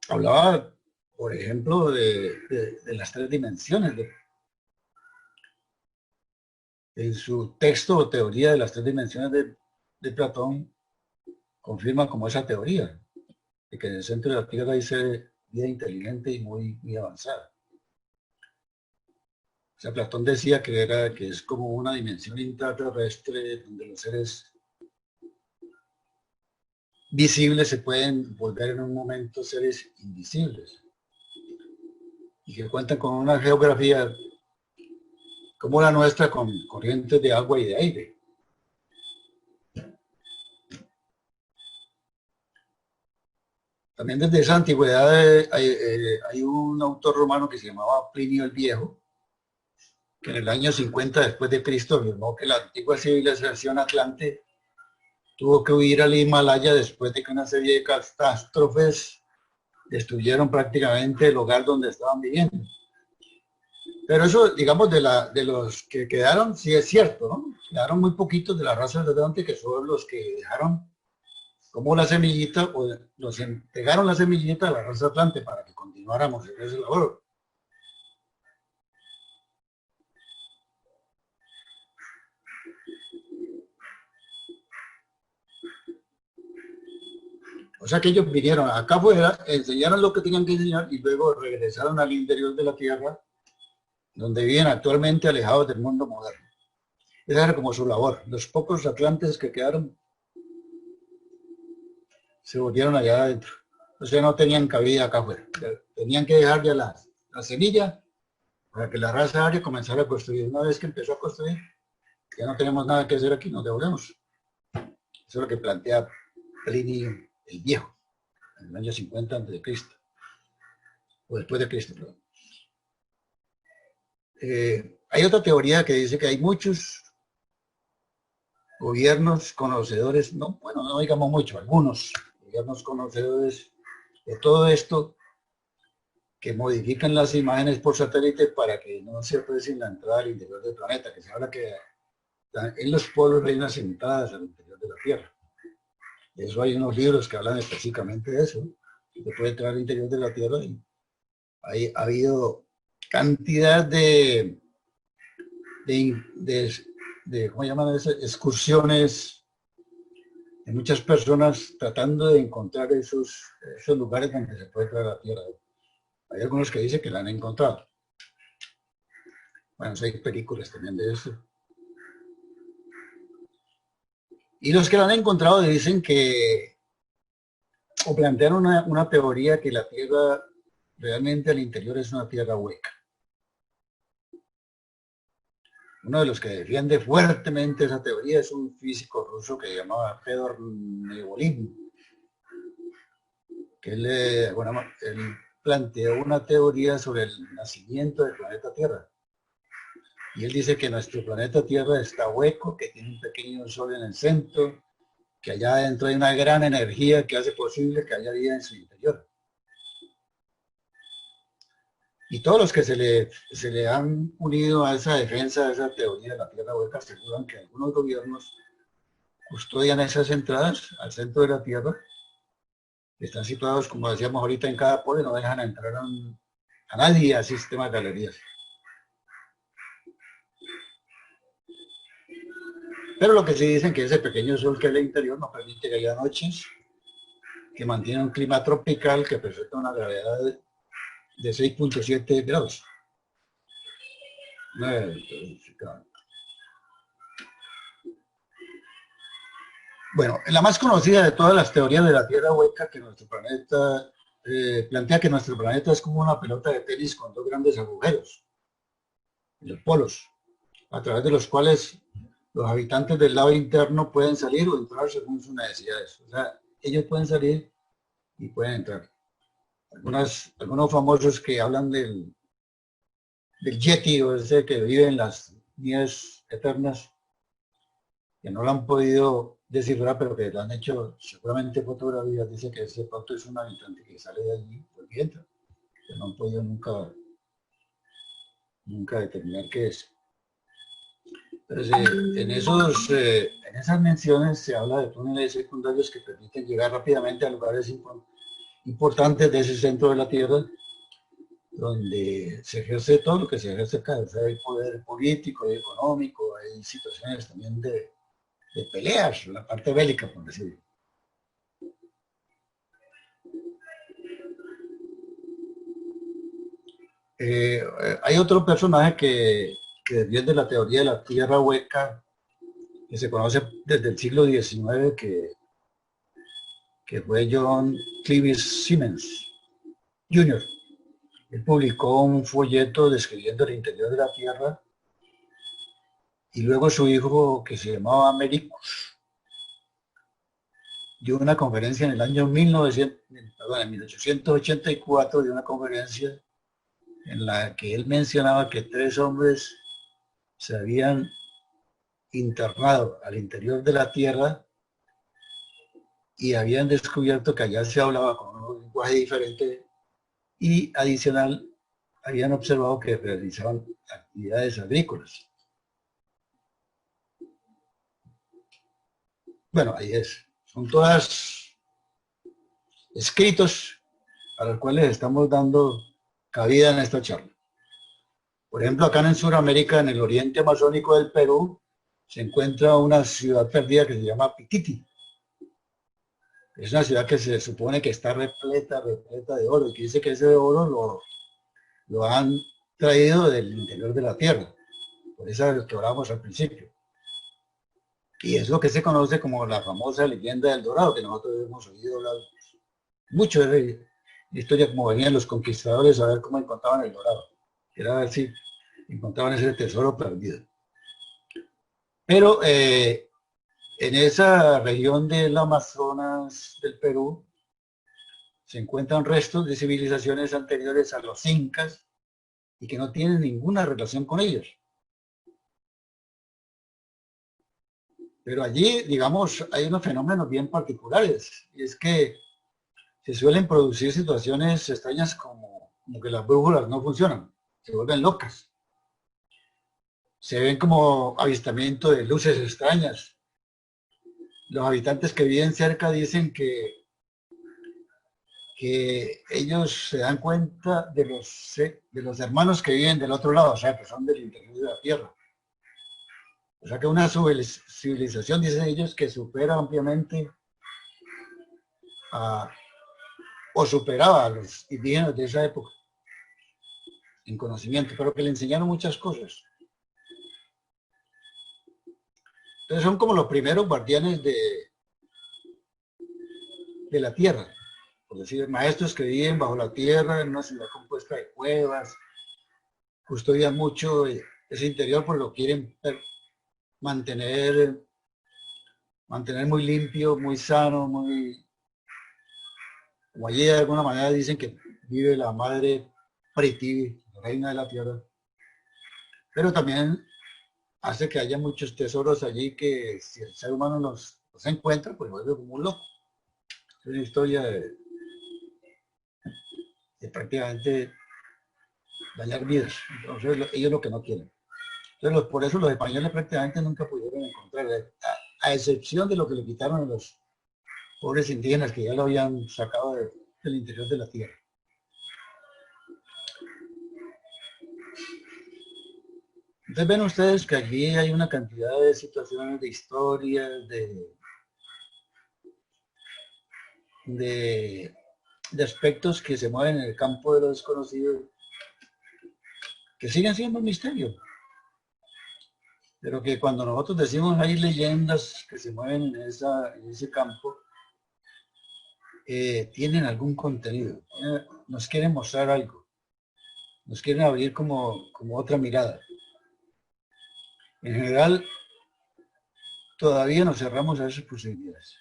hablaba, por ejemplo, de las tres dimensiones. En su texto o teoría de las tres dimensiones de Platón, confirma como esa teoría, de que en el centro de la Tierra hay vida inteligente y muy avanzada. O sea, Platón decía que es como una dimensión intraterrestre donde los seres visibles se pueden volver en un momento seres invisibles y que cuentan con una geografía como la nuestra, con corrientes de agua y de aire. También desde esa antigüedad hay un autor romano que se llamaba Plinio el Viejo, que en el año 50 después de Cristo afirmó que la antigua civilización atlante tuvo que huir al Himalaya después de que una serie de catástrofes destruyeron prácticamente el lugar donde estaban viviendo. Pero eso, digamos, de los que quedaron, sí es cierto, ¿no? Quedaron muy poquitos de la raza de Atlante, que son los que dejaron como la semillita, o nos entregaron la semillita a la raza Atlante para que continuáramos en ese labor. O sea que ellos vinieron acá afuera, enseñaron lo que tenían que enseñar y luego regresaron al interior de la Tierra, donde viven actualmente alejados del mundo moderno. Esa era como su labor. Los pocos atlantes que quedaron se volvieron allá adentro. O sea, no tenían cabida acá afuera. Tenían que dejar ya la semilla para que la raza aria comenzara a construir. Una vez que empezó a construir, ya no tenemos nada que hacer aquí, nos devolvemos. Eso es lo que plantea Plinio el Viejo, en el año 50 a.C. O después de Cristo, perdón. Hay otra teoría que dice que hay muchos gobiernos conocedores, no digamos mucho, algunos gobiernos conocedores de todo esto, que modifican las imágenes por satélite para que no se aprecien la entrada al interior del planeta, que se habla que en los polos hay unas entradas al interior de la Tierra. De eso hay unos libros que hablan específicamente de eso, que puede entrar al interior de la Tierra y ha habido cantidad de ¿cómo llaman eso? Excursiones de muchas personas tratando de encontrar esos lugares donde se puede entrar a la Tierra. Hay algunos que dicen que la han encontrado. Bueno, hay películas también de eso. Y los que la han encontrado dicen que, o plantean una teoría que la Tierra realmente al interior es una tierra hueca. Uno de los que defiende fuertemente esa teoría es un físico ruso que se llamaba Fedor Nevolin, que él planteó una teoría sobre el nacimiento del planeta Tierra. Y él dice que nuestro planeta Tierra está hueco, que tiene un pequeño sol en el centro, que allá adentro hay una gran energía que hace posible que haya vida en su interior. Y todos los que se le han unido a esa defensa, a esa teoría de la Tierra hueca, aseguran que algunos gobiernos custodian esas entradas al centro de la Tierra, que están situados, como decíamos ahorita, en cada polo y no dejan entrar a nadie al sistema de galerías. Pero lo que sí dicen que ese pequeño sol que hay al interior no permite que haya noches, que mantiene un clima tropical que presenta una gravedad de 6.7 grados. Bueno, la más conocida de todas las teorías de la Tierra hueca, que nuestro planeta plantea que nuestro planeta es como una pelota de tenis con dos grandes agujeros en los polos, a través de los cuales los habitantes del lado interno pueden salir o entrar según sus necesidades. O sea, ellos pueden salir y pueden entrar. Algunos famosos que hablan del Yeti, o ese que vive en las nieves eternas, que no lo han podido descifrar, pero que lo han hecho seguramente fotografías, dice que ese pronto es un habitante que sale de allí, pues entra, que no han podido nunca nunca determinar qué es. Entonces, en esas menciones se habla de túneles secundarios que permiten llegar rápidamente a lugares importantes de ese centro de la Tierra, donde se ejerce todo lo que se ejerce acá. O sea, hay poder político, hay económico, hay situaciones también de peleas, la parte bélica, por decirlo. Hay otro personaje que defiende la teoría de la tierra hueca, que se conoce desde el siglo XIX, que fue John Clevis Simmons Jr. Él publicó un folleto describiendo el interior de la Tierra, y luego su hijo, que se llamaba Americus, dio una conferencia en el año 1884, dio una conferencia en la que él mencionaba que 3 hombres se habían internado al interior de la Tierra y habían descubierto que allá se hablaba con un lenguaje diferente, y adicional habían observado que realizaban actividades agrícolas. Bueno, ahí es. Son todas escritos a los cuales estamos dando cabida en esta charla. Por ejemplo, acá en Sudamérica, en el oriente amazónico del Perú, se encuentra una ciudad perdida que se llama Pititi. Es una ciudad que se supone que está repleta de oro, y que dice que ese oro lo han traído del interior de la tierra. Por eso es lo que hablábamos al principio. Y es lo que se conoce como la famosa leyenda del Dorado, que nosotros hemos oído hablar mucho de la historia, como venían los conquistadores a ver cómo encontraban el Dorado. Era a ver si encontraban ese tesoro perdido. Pero en esa región del Amazonas del Perú se encuentran restos de civilizaciones anteriores a los incas y que no tienen ninguna relación con ellos. Pero allí, digamos, hay unos fenómenos bien particulares, y es que se suelen producir situaciones extrañas como que las brújulas no funcionan, se vuelven locas. Se ven como avistamiento de luces extrañas. Los habitantes que viven cerca dicen que ellos se dan cuenta de los hermanos que viven del otro lado, o sea, que son del interior de la Tierra. O sea, que una civilización, dicen ellos, que supera ampliamente o superaba a los indígenas de esa época en conocimiento, pero que le enseñaron muchas cosas. Entonces son como los primeros guardianes de la Tierra, por decir, maestros que viven bajo la tierra en una ciudad compuesta de cuevas, custodian mucho ese interior, porque lo quieren mantener muy limpio, muy sano, como allí de alguna manera dicen que vive la madre Prithvi, la reina de la tierra. Pero también hace que haya muchos tesoros allí que, si el ser humano los encuentra, pues vuelve como un loco. Es una historia de prácticamente dañar vidas. Entonces ellos lo que no quieren. Entonces por eso los españoles prácticamente nunca pudieron encontrar, a excepción de lo que le quitaron a los pobres indígenas que ya lo habían sacado del interior de la tierra. Entonces ven ustedes que allí hay una cantidad de situaciones, de historias, de aspectos que se mueven en el campo de lo desconocido, que siguen siendo un misterio. Pero que cuando nosotros decimos hay leyendas que se mueven en ese campo, tienen algún contenido, nos quieren mostrar algo, nos quieren abrir como otra mirada. En general, todavía nos cerramos a esas posibilidades.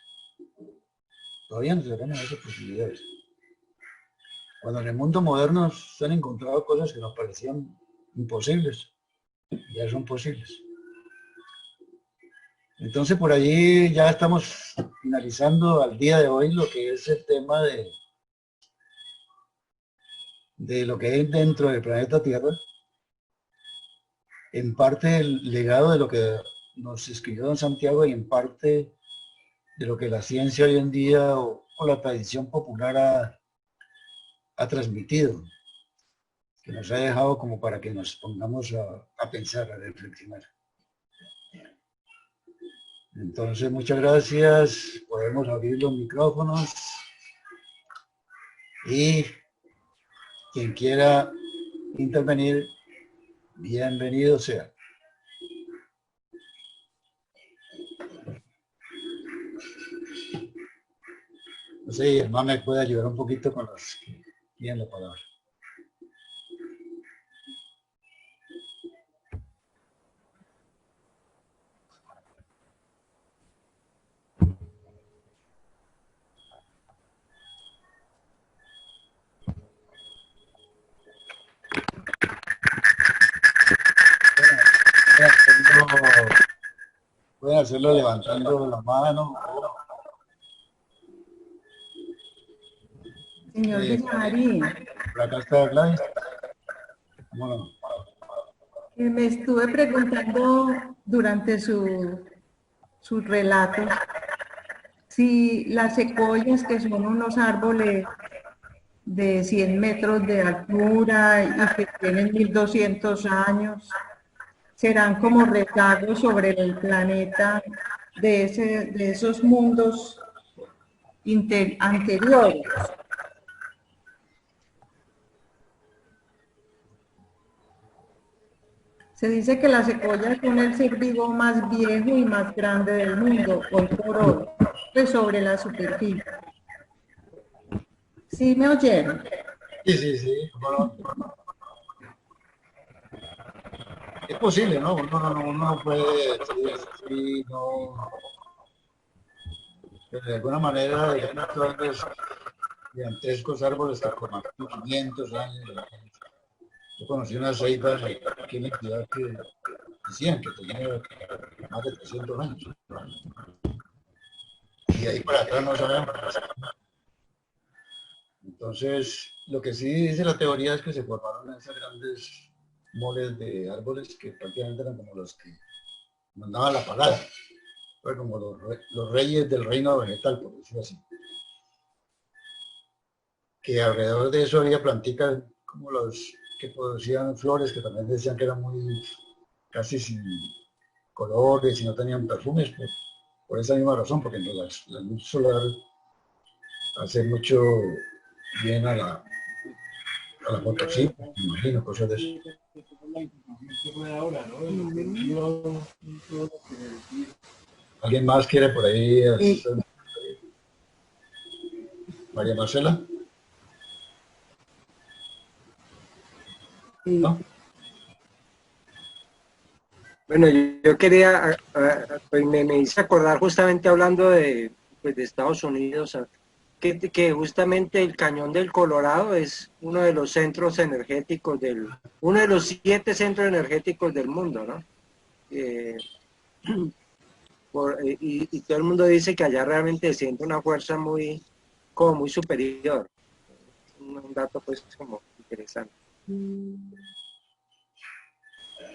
Cuando en el mundo moderno se han encontrado cosas que nos parecían imposibles, ya son posibles. Entonces por allí ya estamos finalizando al día de hoy lo que es el tema de lo que hay dentro del planeta Tierra. en parte el legado de lo que nos escribió don Santiago y en parte de lo que la ciencia hoy en día o la tradición popular ha transmitido, que nos ha dejado como para que nos pongamos a pensar, a reflexionar. Entonces, muchas gracias. Podemos abrir los micrófonos y quien quiera intervenir, bienvenido sea. No sé, Germán me puede ayudar un poquito con los que tienen la palabra. Pueden hacerlo levantando la mano. Señor Villamarín, Por acá está Gladys. Bueno, me estuve preguntando durante su relato si las secuoyas, que son unos árboles de 100 metros de altura y que tienen 1200 años, serán como rezagos sobre el planeta de esos mundos anteriores. Se dice que las secuoyas son el ser vivo más viejo y más grande del mundo, hoy por hoy, pues sobre la superficie. ¿Sí me oyeron? sí. Bueno, es posible, ¿no? Uno no puede decir sí, no. Pero de alguna manera, hay unos gigantescos árboles que por más de 500 años. Yo conocí una ceiba aquí en la ciudad que decían que tenía más de 300 años. Y ahí para atrás no sabemos. Entonces, lo que sí dice la teoría es que se formaron esas grandes moles de árboles que prácticamente eran como los que mandaban la palabra. Fue como los reyes del reino vegetal, por decirlo así. Que alrededor de eso había planticas como los que producían flores, que también decían que eran muy casi sin colores y no tenían perfumes, por esa misma razón, porque la luz solar hace mucho bien a la fotosíntesis, me imagino, cosas de eso. ¿Alguien más quiere por ahí? María Marcela. ¿No? Bueno, yo quería, pues me hice acordar justamente hablando pues de Estados Unidos, que justamente el Cañón del Colorado es uno de los centros energéticos uno de los 7 centros energéticos del mundo, ¿no? Y todo el mundo dice que allá realmente se siente una fuerza como muy superior. Un dato pues como interesante.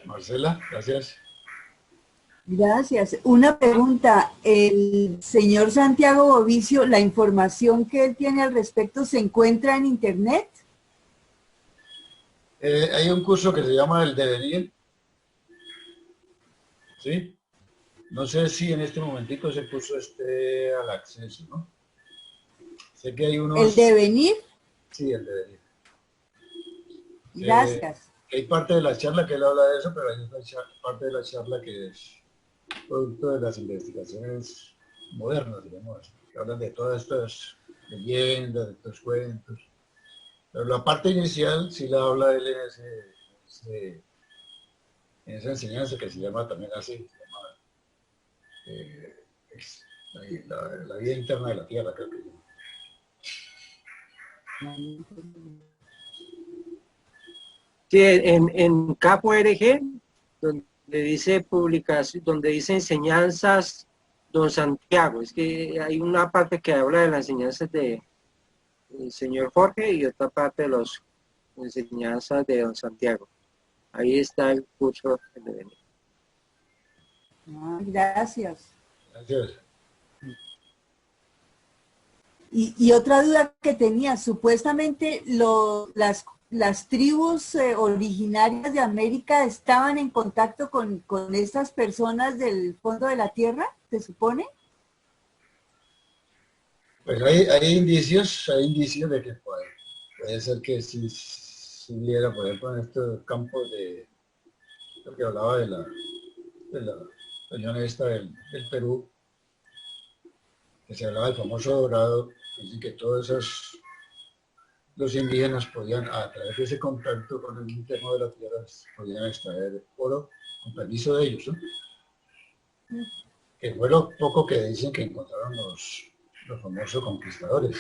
Marcela, gracias. Gracias. Una pregunta. El señor Santiago Bovicio, ¿la información que él tiene al respecto se encuentra en internet? Hay un curso que se llama El Devenir. ¿Sí? No sé si en este momentito ese curso esté al acceso, ¿no? Sé que hay unos... ¿El Devenir? Sí, El Devenir. Gracias. Hay parte de la charla que él habla de eso, pero hay otra parte de la charla que es producto de las investigaciones modernas, digamos, que hablan de todas estas leyendas, de estos cuentos. Pero la parte inicial sí la habla él en esa enseñanza que se llama también así, se llama la vida interna de la Tierra, creo que. Sí, en KPRG, donde dice publicación, donde dice enseñanzas don Santiago, es que hay una parte que habla de las enseñanzas del señor Jorge y otra parte de las enseñanzas de don Santiago. ahí está el curso que le venía. Ah, gracias. Gracias. Y otra duda que tenía, supuestamente las tribus originarias de América estaban en contacto con estas personas del fondo de la Tierra, ¿se supone? Pues hay indicios de que puede ser que si hubiera, por ejemplo, en estos campos lo que hablaba de la región esta del Perú, que se hablaba del famoso dorado, dicen que todos los indígenas podían, a través de ese contacto con el interno de la tierra, podían extraer oro con permiso de ellos, ¿no? Que fue lo poco que dicen que encontraron los famosos conquistadores.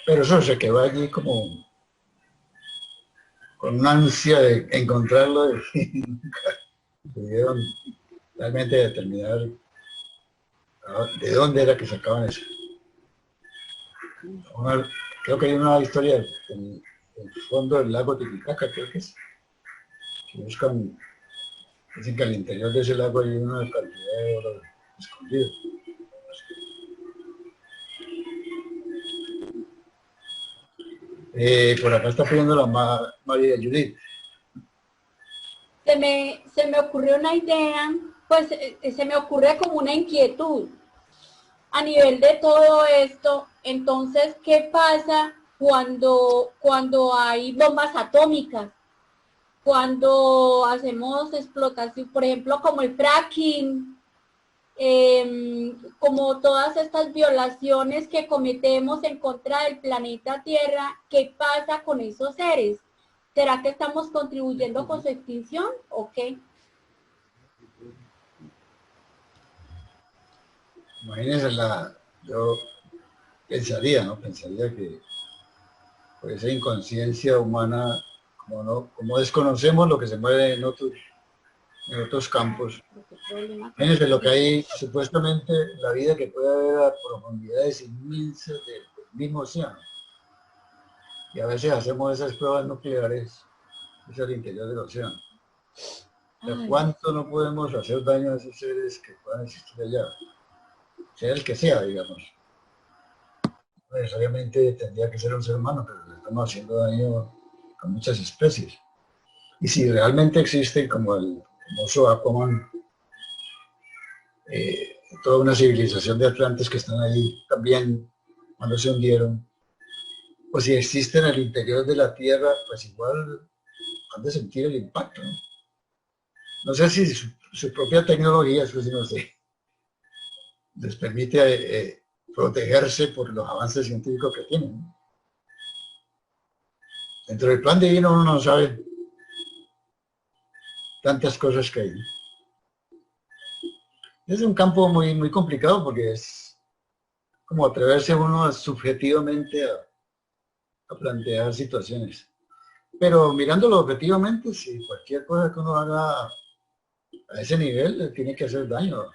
Pero eso se quedó allí como con una ansia de encontrarlo y nunca pudieron realmente determinar de dónde era que sacaban eso. Creo que hay una historia del fondo del lago Titicaca, creo que es, que buscan, dicen que al interior de ese lago hay una cantidad de oro escondido. Por acá está pidiendo la María Judith. Se me ocurrió una idea, pues se me ocurre como una inquietud a nivel de todo esto. Entonces, ¿qué pasa cuando hay bombas atómicas? Cuando hacemos explotación, por ejemplo, como el fracking, como todas estas violaciones que cometemos en contra del planeta Tierra, ¿qué pasa con esos seres? ¿Será que estamos contribuyendo con su extinción o qué? Imagínense yo pensaría, ¿no? Pensaría que por esa inconsciencia humana, como desconocemos lo que se mueve en otros campos. Imagínense lo que hay, supuestamente, la vida que puede haber a profundidades inmensas del mismo océano. Y a veces hacemos esas pruebas nucleares, es al interior del océano. O sea, ¿cuánto no podemos hacer daño a esos seres que puedan existir allá? Sea el que sea, digamos. No necesariamente tendría que ser un ser humano, pero le estamos haciendo daño a muchas especies. Y si realmente existen, como el famoso Aquaman, toda una civilización de atlantes que están ahí también cuando se hundieron, pues si existen en el interior de la Tierra, pues igual han de sentir el impacto, ¿no? No sé si su propia tecnología, eso sí no sé, les permite protegerse por los avances científicos que tienen, ¿no? Dentro del plan divino uno no sabe tantas cosas que hay, ¿no? Es un campo muy, muy complicado porque es como atreverse uno subjetivamente a plantear situaciones. Pero mirándolo objetivamente, si cualquier cosa que uno haga a ese nivel tiene que hacer daño a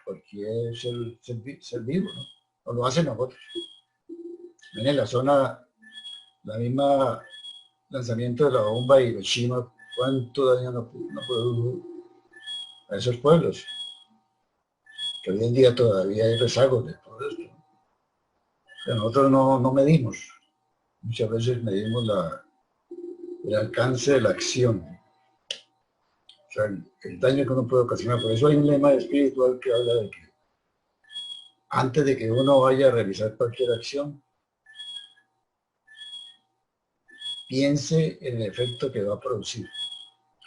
cualquier ser vivo, ¿no? O lo hacen nosotros. En la zona, la misma lanzamiento de la bomba de Hiroshima, cuánto daño no produjo a esos pueblos, que hoy en día todavía hay rezagos de todo esto. Que nosotros no medimos, muchas veces medimos el alcance de la acción, o sea, el daño que uno puede ocasionar. Por eso hay un lema espiritual que habla de que antes de que uno vaya a realizar cualquier acción, piense en el efecto que va a producir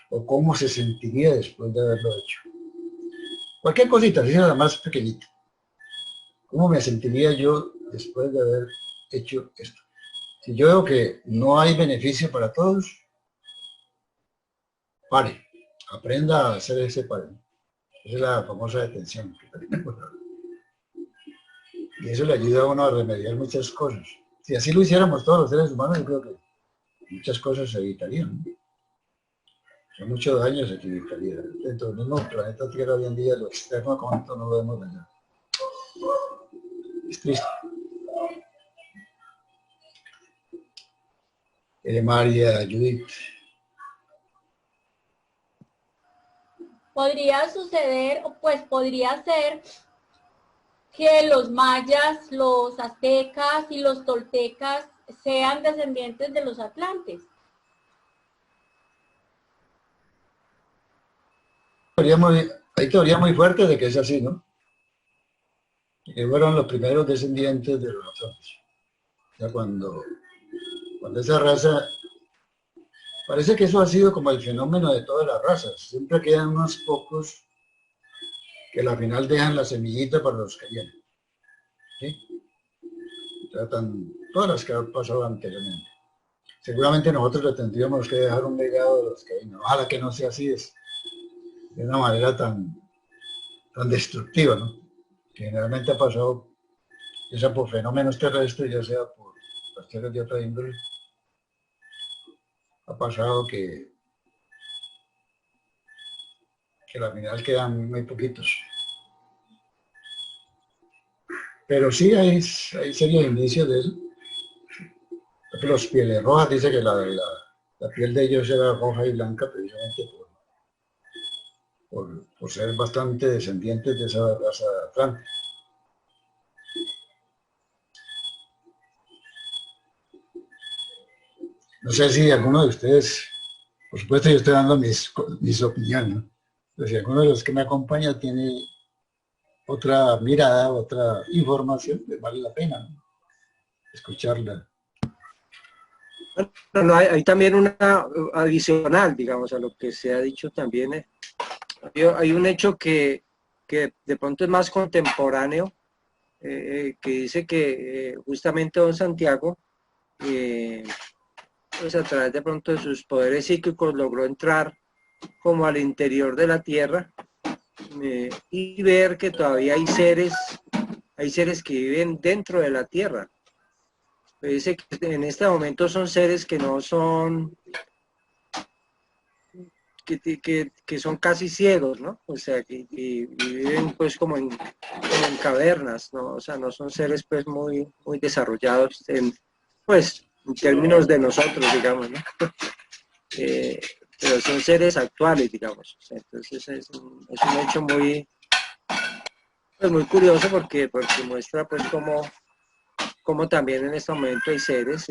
o cómo se sentiría después de haberlo hecho. Cualquier cosita, así sea la más pequeñita. ¿Cómo me sentiría yo después de haber hecho esto? Si yo veo que no hay beneficio para todos, pare, aprenda a hacer ese pare. Esa es la famosa detención que tenemos. Y eso le ayuda a uno a remediar muchas cosas. Si así lo hiciéramos todos los seres humanos, yo creo que muchas cosas se evitarían, ¿no? Mucho daño se evitaría. Dentro del mismo planeta Tierra hoy en día, lo externo, cuánto no lo vemos dañar. Es triste. María Judith. podría suceder, o pues podría ser que los mayas, los aztecas y los toltecas sean descendientes de los atlantes. Hay teoría muy fuerte de que es así, ¿no? Que fueron los primeros descendientes de los atlantes. O sea, cuando esa raza, parece que eso ha sido como el fenómeno de todas las razas. Siempre quedan unos pocos que al final dejan la semillita para los que vienen. ¿Sí? Tratan todas las que han pasado anteriormente. Seguramente nosotros le tendríamos que dejar un legado de los que vienen. Ojalá que no sea así, de una manera tan destructiva, ¿no? Que generalmente ha pasado, ya sea por fenómenos terrestres, ya sea por cuestiones de otra índole, ha pasado que al final quedan muy poquitos. Pero sí hay serios indicios de eso. Los pieles rojas dice que la piel de ellos era roja y blanca precisamente por ser bastante descendientes de esa raza atlántica. No sé si alguno de ustedes, por supuesto yo estoy dando mis opiniones, ¿no? Pero si alguno de los que me acompaña tiene otra mirada, otra información, pues vale la pena, ¿no?, escucharla. No, hay también una adicional, digamos, a lo que se ha dicho también. Hay un hecho que de pronto es más contemporáneo, que dice que justamente don Santiago, pues a través de pronto de sus poderes psíquicos logró entrar como al interior de la Tierra y ver que todavía hay seres que viven dentro de la Tierra. Dice que en este momento son seres que no son, que son casi ciegos, ¿no? O sea, que viven pues como en cavernas, ¿no? O sea, no son seres pues muy desarrollados pues, en términos de nosotros, digamos, ¿no? Pero son seres actuales, digamos. O sea, entonces es un hecho muy curioso porque muestra pues como también en este momento hay seres,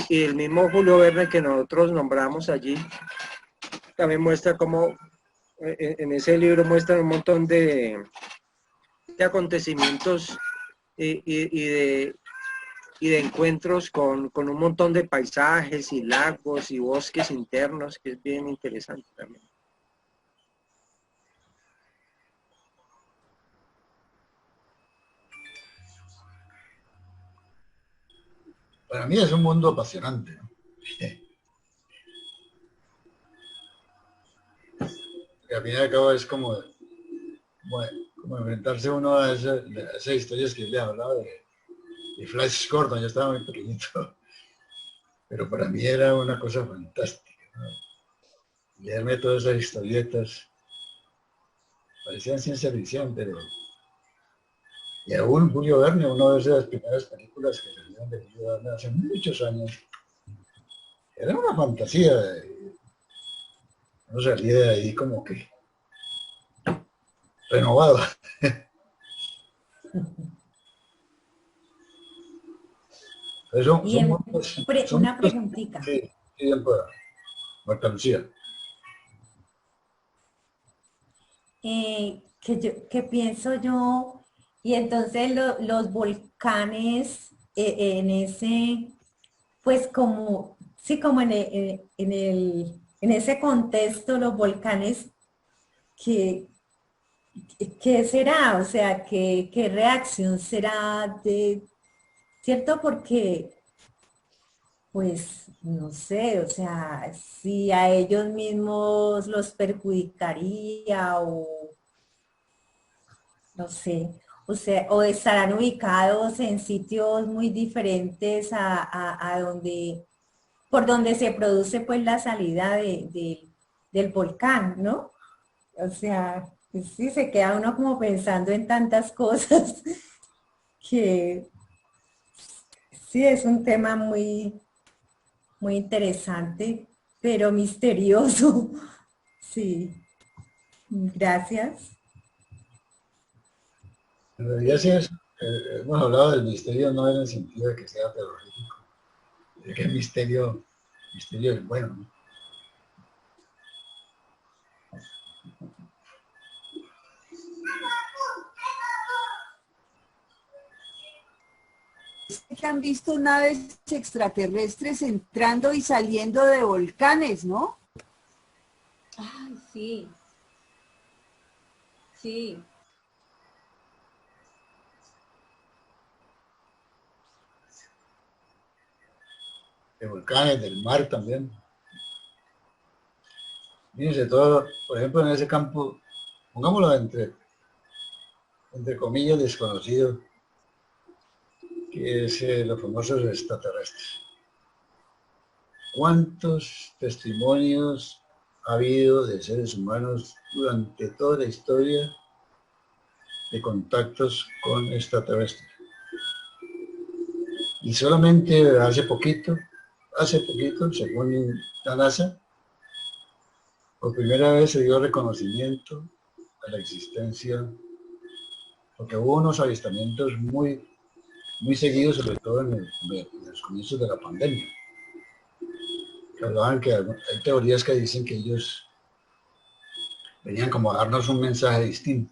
y el mismo Julio Verne que nosotros nombramos allí, también muestra cómo en ese libro muestra un montón de acontecimientos y de encuentros con un montón de paisajes y lagos y bosques internos, que es bien interesante también. Para mí es un mundo apasionante, ¿no? Que al fin y al cabo es como enfrentarse uno a esas historias que le hablaba de Flash Gordon. Yo estaba muy pequeñito, pero para mí era una cosa fantástica, ¿no? Leerme todas esas historietas parecían ciencia ficción, pero y aún Julio Verne, una de esas primeras películas que salieron de Julio Verne hace muchos años, era una fantasía. Uno salía de ahí como que renovado. Una preguntita. Sí, bien para Marta Lucía. Que pienso yo, y entonces los volcanes en ese, pues como, sí, como en ese contexto, los volcanes, ¿qué será? O sea, ¿qué reacción será cierto? Porque, pues, no sé, o sea, si a ellos mismos los perjudicaría o no sé, o sea, o estarán ubicados en sitios muy diferentes a donde, por donde se produce pues la salida del volcán, ¿no? O sea, pues sí, se queda uno como pensando en tantas cosas que sí es un tema muy interesante, pero misterioso, sí. Gracias. En realidad sí hemos hablado del misterio no en el sentido de que sea terrorífico, de que el misterio es bueno, ¿no? Que han visto naves extraterrestres entrando y saliendo de volcanes, ¿no? Ay, sí. Sí. De volcanes, del mar también. Fíjense, todo, por ejemplo, en ese campo, pongámoslo entre comillas, desconocido, que es los famosos extraterrestres. ¿Cuántos testimonios ha habido de seres humanos durante toda la historia de contactos con extraterrestres? Y solamente hace poquito, según la NASA, por primera vez se dio reconocimiento a la existencia, porque hubo unos avistamientos muy seguidos, sobre todo en los comienzos de la pandemia. Que hablaban que hay teorías que dicen que ellos venían como a darnos un mensaje distinto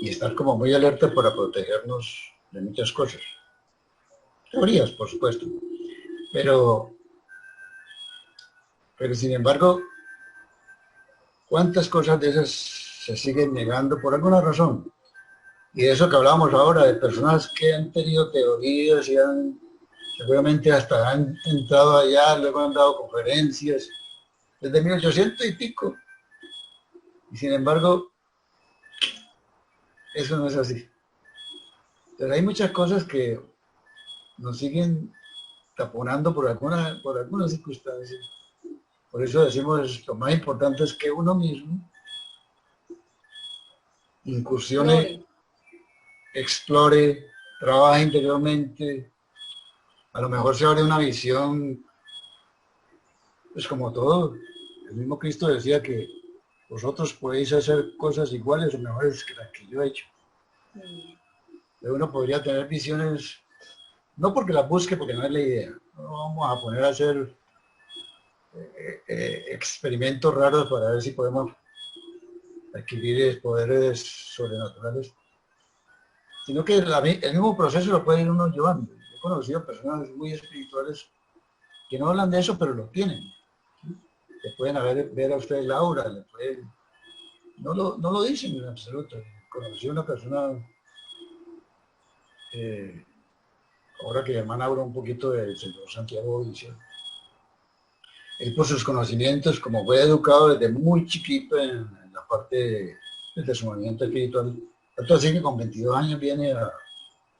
y estar como muy alerta para protegernos de muchas cosas. Teorías, por supuesto, pero sin embargo, ¿cuántas cosas de esas se siguen negando por alguna razón? Y de eso que hablábamos ahora, de personas que han tenido teorías y seguramente hasta han entrado allá, luego han dado conferencias, desde 1800 y pico. Y sin embargo, eso no es así. Entonces hay muchas cosas que nos siguen taponando por alguna circunstancia. Por eso decimos, lo más importante es que uno mismo incursione, explore, trabaje interiormente. A lo mejor se abre una visión, pues como todo. El mismo Cristo decía que vosotros podéis hacer cosas iguales o mejores que las que yo he hecho. Uno podría tener visiones, no porque las busque, porque no es la idea. No vamos a poner a hacer experimentos raros para ver si podemos adquirir poderes sobrenaturales, sino que el mismo proceso lo puede ir uno llevando. Yo he conocido personas muy espirituales que no hablan de eso, pero lo tienen. Le pueden ver a usted el aura, no lo dicen en absoluto. Conocí a una persona, ahora que hermana habla un poquito del señor Santiago Vicio. Él por sus conocimientos, como fue educado desde muy chiquito en la parte de su movimiento espiritual, tanto así que con 22 años viene a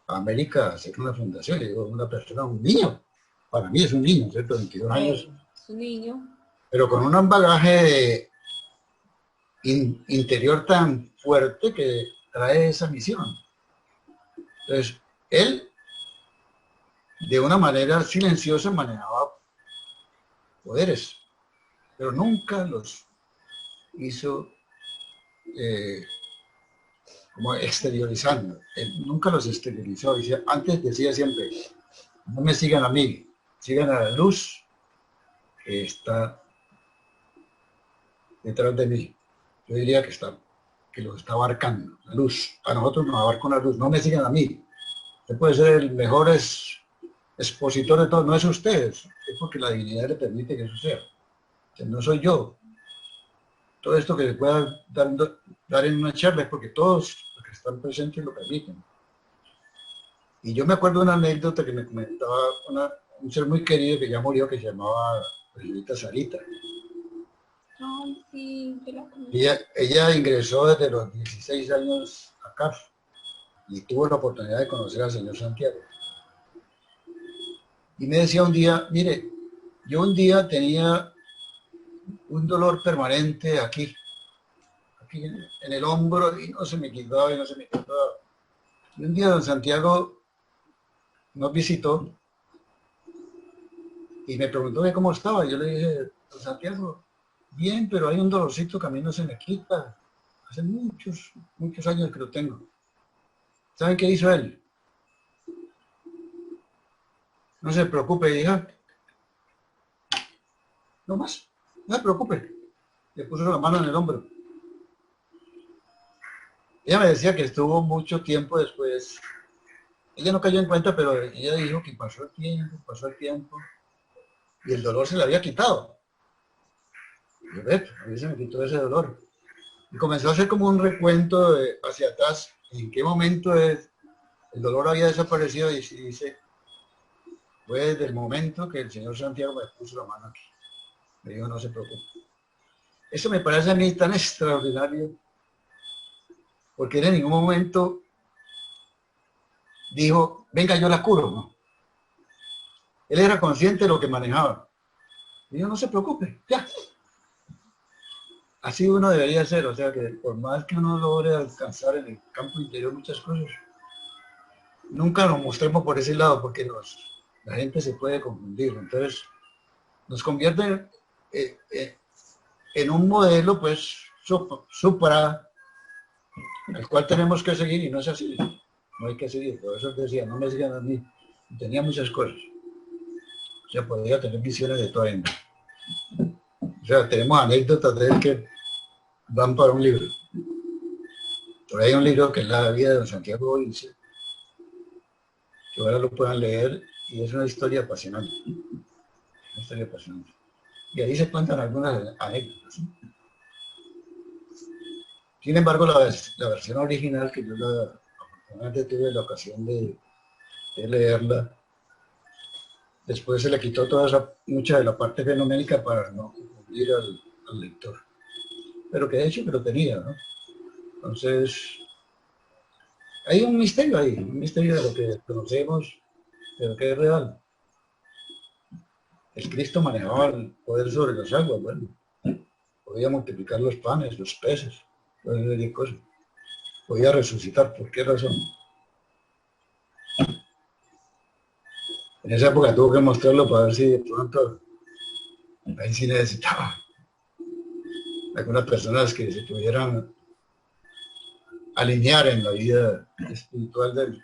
América a hacer una fundación. Le digo, una persona, un niño, para mí es un niño, ¿cierto? 22 años. Es un niño. Pero con un bagaje interior tan fuerte que trae esa misión. Entonces, él, de una manera silenciosa, manejaba poderes, pero nunca los hizo como exteriorizando. Él nunca los exteriorizó. Antes decía siempre, no me sigan a mí, sigan a la luz que está detrás de mí. Yo diría que los está abarcando, la luz. A nosotros nos abarca una luz, no me sigan a mí. Usted puede ser el mejor expositor de todo, no es usted, es porque la divinidad le permite que eso sea. O sea, no soy yo. Todo esto que se pueda dar en una charla es porque todos los que están presentes lo permiten. Y yo me acuerdo de una anécdota que me comentaba un ser muy querido que ya murió, que se llamaba señorita Sarita. Ay, sí, yo la conozco. Ella ingresó desde los 16 años acá y tuvo la oportunidad de conocer al señor Santiago. Y me decía un día, mire, yo un día tenía un dolor permanente aquí en el hombro, y no se me quitaba, y no se me quitaba. Y un día don Santiago nos visitó y me preguntó de cómo estaba. Yo le dije, don Santiago, Bien, pero hay un dolorcito que a mí no se me quita. Hace muchos, muchos años que lo tengo. ¿Saben qué hizo él? No se preocupe, hija. No más, no se preocupe. Le puso la mano en el hombro. Ella me decía que estuvo mucho tiempo después. Ella no cayó en cuenta, pero ella dijo que pasó el tiempo, y el dolor se le había quitado. Yo, a mí se me quitó ese dolor. Y comenzó a hacer como un recuento hacia atrás, en qué momento el dolor había desaparecido, y dice, fue desde el momento que el señor Santiago me puso la mano aquí. Me dijo, no se preocupe. Eso me parece a mí tan extraordinario, porque él en ningún momento dijo, venga, yo la curo, ¿no? Él era consciente de lo que manejaba. Y dijo, no se preocupe, ya. Así uno debería ser, o sea que por más que uno logre alcanzar en el campo interior muchas cosas, nunca nos mostremos por ese lado, porque la gente se puede confundir. Entonces, nos convierte en un modelo, pues, supra, al cual tenemos que seguir, y no es así. No hay que seguir. Por eso decía, no me sigan a mí. Tenía muchas cosas. O sea, podría tener visiones de toda índole. O sea, tenemos anécdotas de él que van para un libro. Por ahí hay un libro que es La vida de don Santiago Boinse, que ahora lo puedan leer, y es una historia apasionante. Una historia apasionante. Y ahí se cuentan algunas anécdotas, ¿sí? Sin embargo, la versión original, que yo afortunadamente tuve la ocasión de leerla, después se le quitó mucha de la parte fenoménica para no confundir al lector. Pero que de hecho que lo tenía, ¿no? Entonces, hay un misterio ahí, un misterio de lo que conocemos, de lo que es real. El Cristo manejaba el poder sobre las aguas, bueno, podía multiplicar los panes, los peces, toda serie de cosas. Podía resucitar, ¿por qué razón? En esa época tuvo que mostrarlo para ver si de pronto ahí sí necesitaba algunas personas que se pudieran alinear en la vida espiritual del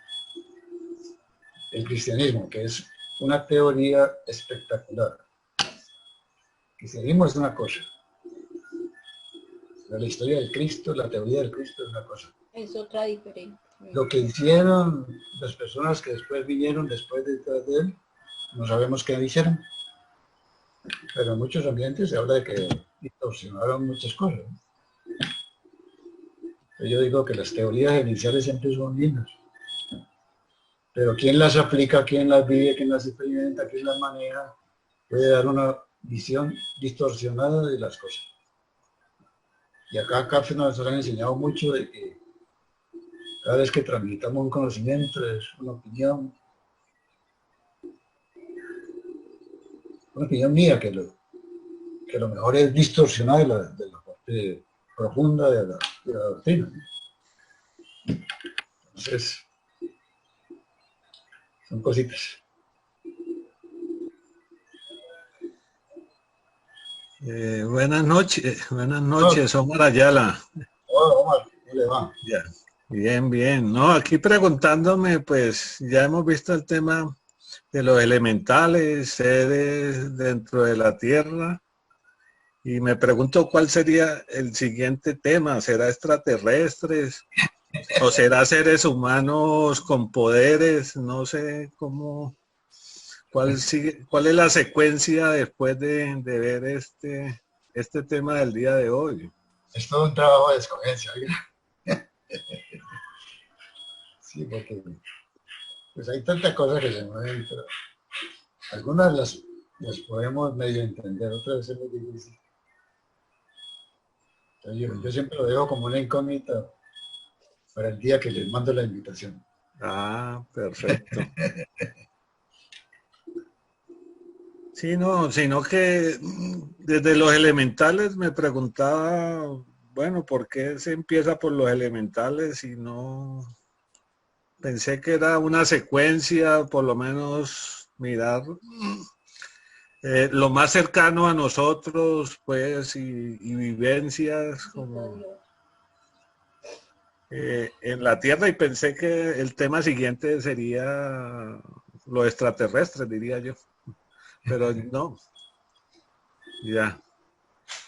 cristianismo, que es una teoría espectacular. El cristianismo es una cosa, la historia del Cristo, la teoría del Cristo es una cosa. Es otra diferente. Lo que hicieron las personas que después vinieron después detrás de él, no sabemos qué hicieron, pero en muchos ambientes se habla de que distorsionaron muchas cosas. Yo digo que las teorías iniciales siempre son lindas, pero quién las aplica, quién las vive, quién las experimenta, quién las maneja, puede dar una visión distorsionada de las cosas. Y acá Cápsula nos ha enseñado mucho de que cada vez que transmitamos un conocimiento es una opinión mía, que lo mejor es distorsionar de la parte profunda de la doctrina. Entonces, son cositas. Buenas noches, Omar Ayala. Hola, Omar, ¿cómo le va? Ya. Bien, bien. No, aquí preguntándome, pues ya hemos visto el tema de los elementales, seres dentro de la Tierra, y me pregunto cuál sería el siguiente tema. ¿Será extraterrestres o será seres humanos con poderes? No sé cómo, cuál es la secuencia después de ver este tema del día de hoy. Es todo un trabajo de escogencia, ¿verdad? Sí, porque pues hay tantas cosas que se mueven, pero algunas las podemos medio entender, otras es muy difícil. Entonces, yo siempre lo dejo como una incógnita para el día que les mando la invitación. Ah, perfecto. Sí, no, sino que desde los elementales me preguntaba, bueno, ¿por qué se empieza por los elementales y no? Pensé que era una secuencia, por lo menos mirar lo más cercano a nosotros, pues, y vivencias como en la Tierra, y pensé que el tema siguiente sería lo extraterrestre, diría yo, pero no, ya.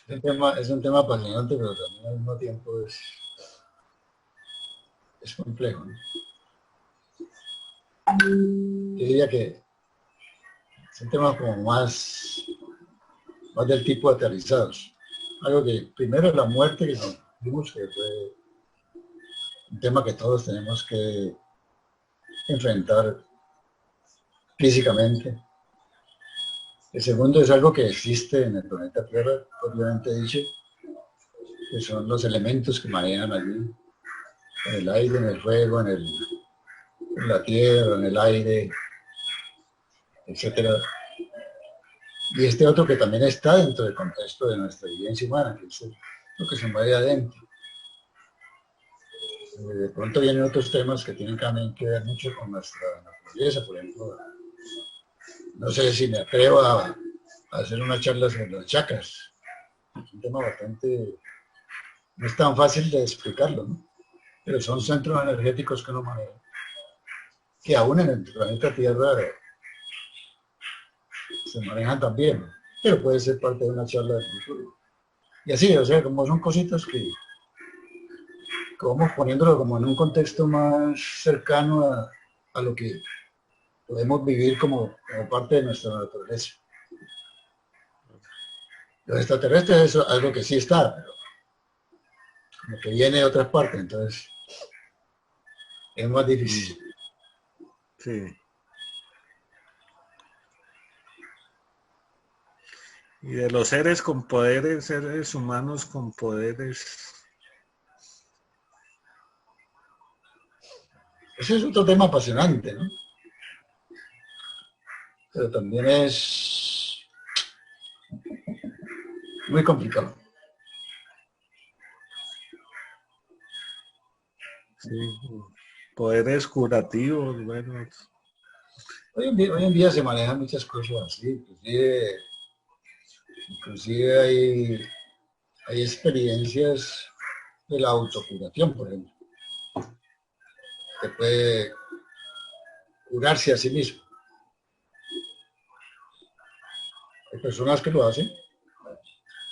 Es un tema apasionante, pero también al mismo tiempo es complejo, ¿no? Yo diría que es un tema como más del tipo aterrizados. Algo que primero la muerte, que nos vimos que fue un tema que todos tenemos que enfrentar físicamente. El segundo es algo que existe en el planeta Tierra, obviamente dicho, que son los elementos que manejan allí, en el aire, en el fuego, en la tierra, en el aire, etcétera. Y este otro que también está dentro del contexto de nuestra vivencia humana, que es lo que se mueve adentro. De pronto vienen otros temas que tienen también que ver mucho con nuestra naturaleza, por ejemplo. No sé si me atrevo a hacer una charla sobre los chakras. Es un tema bastante... No es tan fácil de explicarlo, ¿no? Pero son centros energéticos que uno maneja, que aún en el planeta Tierra se manejan también, pero puede ser parte de una charla de futuro. Y así, o sea, como son cositas que vamos poniéndolo como en un contexto más cercano a lo que podemos vivir como parte de nuestra naturaleza. Los extraterrestres es algo que sí está, pero como que viene de otras partes, entonces es más difícil. Sí. Y de los seres con poderes, seres humanos con poderes. Ese es otro tema apasionante, ¿no? Pero también es muy complicado. Sí. Poderes curativos, bueno. Hoy en día se manejan muchas cosas así, inclusive hay experiencias de la autocuración, por ejemplo, que puede curarse a sí mismo. Hay personas que lo hacen,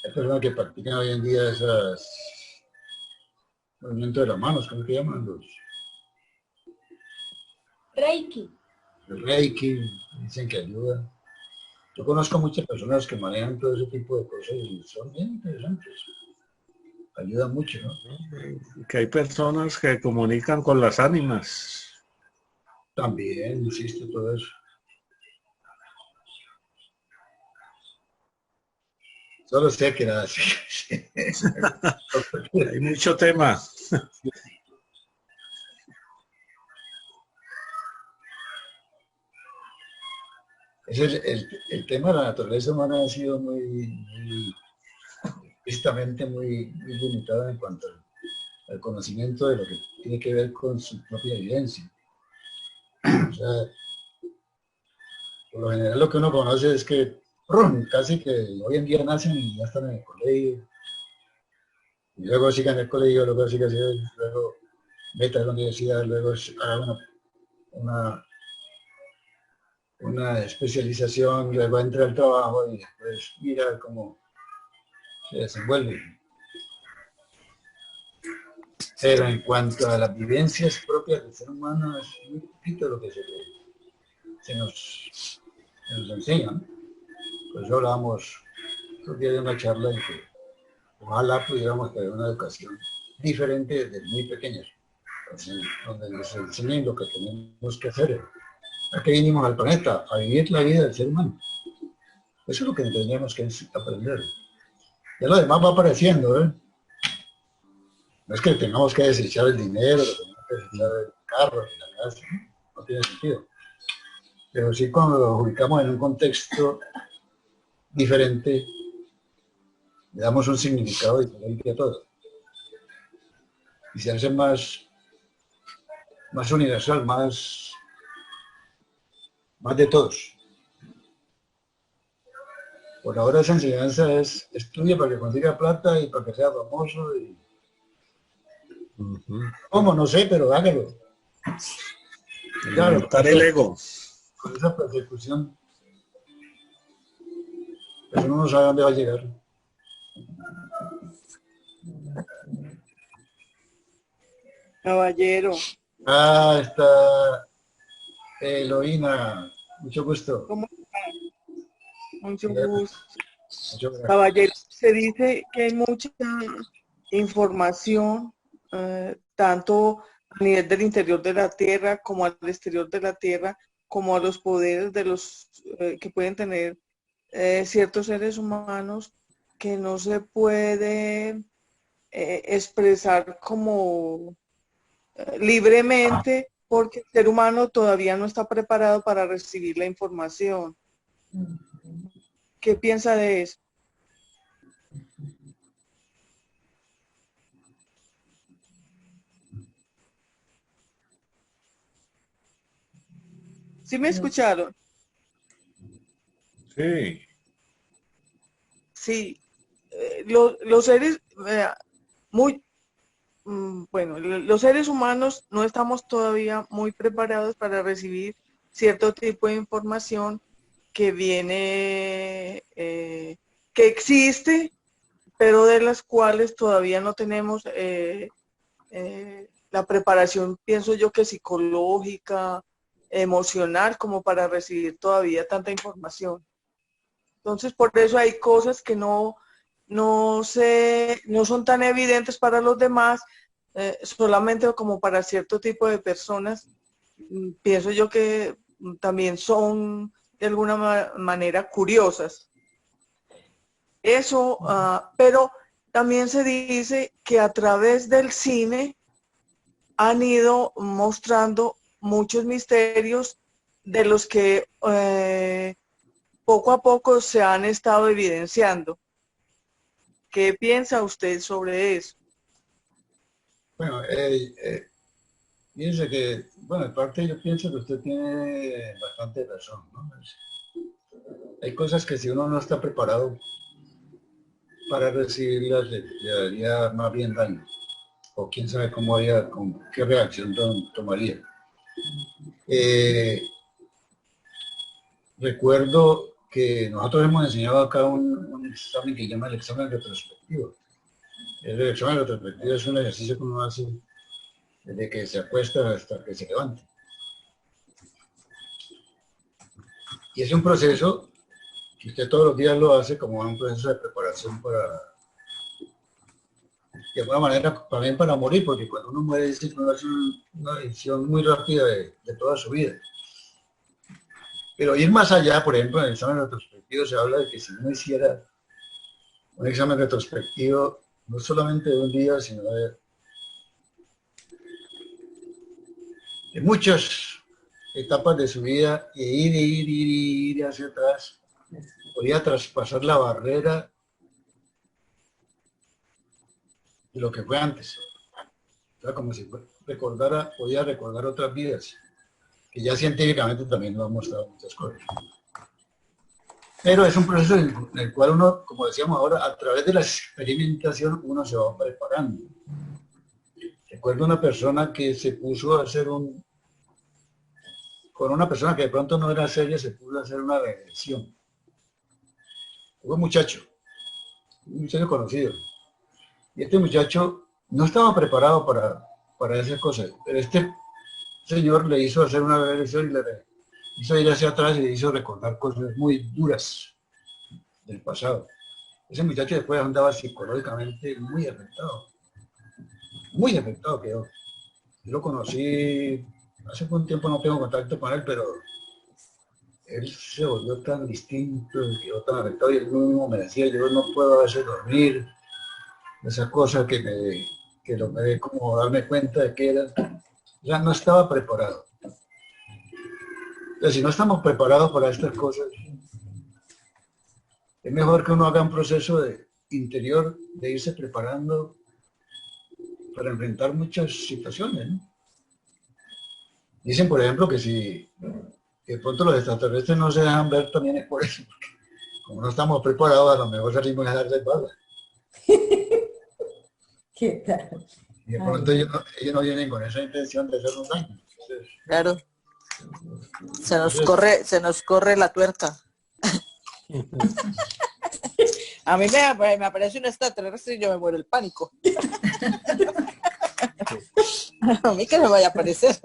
hay personas que practican hoy en día esos movimientos de las manos, ¿cómo se llaman? Reiki. El Reiki, dicen que ayuda. Yo conozco muchas personas que manejan todo ese tipo de cosas y son bien interesantes. Ayuda mucho, ¿no? Que hay personas que comunican con las ánimas. También, insisto, todo eso. Solo sé que era así. Hay mucho tema. El tema de la naturaleza humana ha sido justamente muy limitado en cuanto al conocimiento de lo que tiene que ver con su propia vivencia. O sea, por lo general lo que uno conoce es que casi que hoy en día nacen y ya están en el colegio, y luego sigan el colegio, luego sigan, luego meta a la universidad, luego haga una especialización, luego entra al trabajo y después mira cómo se desenvuelve. Pero en cuanto a las vivencias propias del ser humano, es muy poquito lo que se nos enseña, ¿no? Por eso hablábamos un día de una charla en que ojalá pudiéramos tener una educación diferente desde muy pequeños, donde nos enseñen lo que tenemos que hacer. ¿A qué vinimos al planeta? A vivir la vida del ser humano. Eso es lo que tendríamos que aprender. Ya lo demás va apareciendo, ¿eh? No es que tengamos que desechar el dinero, que tengamos que desechar el carro, la casa, no tiene sentido. Pero sí cuando lo ubicamos en un contexto diferente, le damos un significado diferente a todo. Y se hace más universal, más de todos. Por ahora esa enseñanza es estudia para que consiga plata y para que sea famoso. Y... ¿Cómo? No sé, pero hágalo. Claro, Alimentar el ego. con esa persecución, pues uno no sabe a dónde va a llegar. Caballero, Ah, está Eloína. Mucho gusto. ¿cómo está? Mucho Bien, gusto. mucho gracias. Caballero, se dice que hay mucha información, tanto a nivel del interior de la Tierra como al exterior de la Tierra, como a los poderes de los que pueden tener ciertos seres humanos que no se puede expresar como libremente porque el ser humano todavía no está preparado para recibir la información. ¿Qué piensa de eso? ¿Sí me escucharon? Sí. Sí. Los seres, bueno, los seres humanos no estamos todavía muy preparados para recibir cierto tipo de información que viene, que existe, pero de las cuales todavía no tenemos la preparación, pienso yo, que psicológica, emocional, como para recibir todavía tanta información. Entonces, por eso hay cosas que no son tan evidentes para los demás, solamente como para cierto tipo de personas. Pienso yo que también son de alguna manera curiosas. Eso, pero también se dice que a través del cine han ido mostrando muchos misterios de los que poco a poco se han estado evidenciando. ¿Qué piensa usted sobre eso? Bueno, fíjense que, bueno, en parte yo pienso que usted tiene bastante razón, ¿no? Hay cosas que si uno no está preparado para recibirlas, le daría más bien daño. O quién sabe cómo haría, con qué reacción tomaría. Recuerdo que nosotros hemos enseñado acá un examen que se llama el examen retrospectivo. El examen retrospectivo es un ejercicio que uno hace desde que se acuesta hasta que se levanta. Y es un proceso que usted todos los días lo hace como un proceso de preparación para, de alguna manera, también para morir, porque cuando uno muere dice que uno hace una decisión muy rápida de toda su vida. Pero ir más allá, por ejemplo, en el examen retrospectivo se habla de que si uno hiciera un examen retrospectivo, no solamente de un día, sino de muchas etapas de su vida, e ir hacia atrás, podía traspasar la barrera de lo que fue antes. O sea, como si podía recordar otras vidas, que ya científicamente también nos han mostrado muchas cosas. Pero es un proceso en el cual uno, como decíamos ahora, a través de la experimentación uno se va preparando. Recuerdo una persona que se puso a hacer con una persona que de pronto no era seria, se puso a hacer una regresión. Fue un muchacho conocido. Y este muchacho no estaba preparado para esas cosas, pero este señor le hizo hacer una regresión y le hizo ir hacia atrás y le hizo recordar cosas muy duras del pasado. Ese muchacho después andaba psicológicamente muy afectado quedó. Yo lo conocí, hace un tiempo no tengo contacto con él, pero él se volvió tan distinto, quedó tan afectado y él mismo me decía, yo no puedo a veces dormir, esa cosa que me dé como darme cuenta de que ya no estaba preparado. Entonces, si no estamos preparados para estas cosas, es mejor que uno haga un proceso interior de irse preparando para enfrentar muchas situaciones, ¿no? Dicen, por ejemplo, que si de pronto los extraterrestres no se dejan ver también es por eso, porque como no estamos preparados, a lo mejor salimos a dar de barra. ¿Qué tal? Y de pronto ellos no vienen con esa intención de hacernos daño. Entonces, Claro. Se nos corre la tuerca. A mí me aparece un extraterrestre y yo me muero el pánico. A mí que me vaya a aparecer.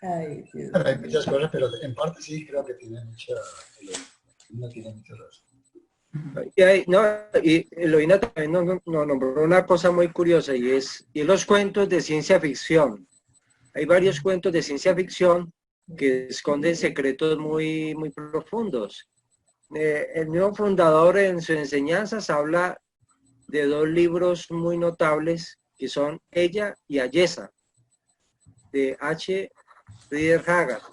Ay, Dios. hay muchas cosas, pero en parte sí creo que tiene mucha razón. Y Eloína también nos nombró una cosa muy curiosa y es los cuentos de ciencia ficción. Hay varios cuentos de ciencia ficción que esconden secretos muy, muy profundos. El mismo fundador en sus enseñanzas habla de dos libros muy notables que son Ella y Ayesa, de H. Rider Haggard.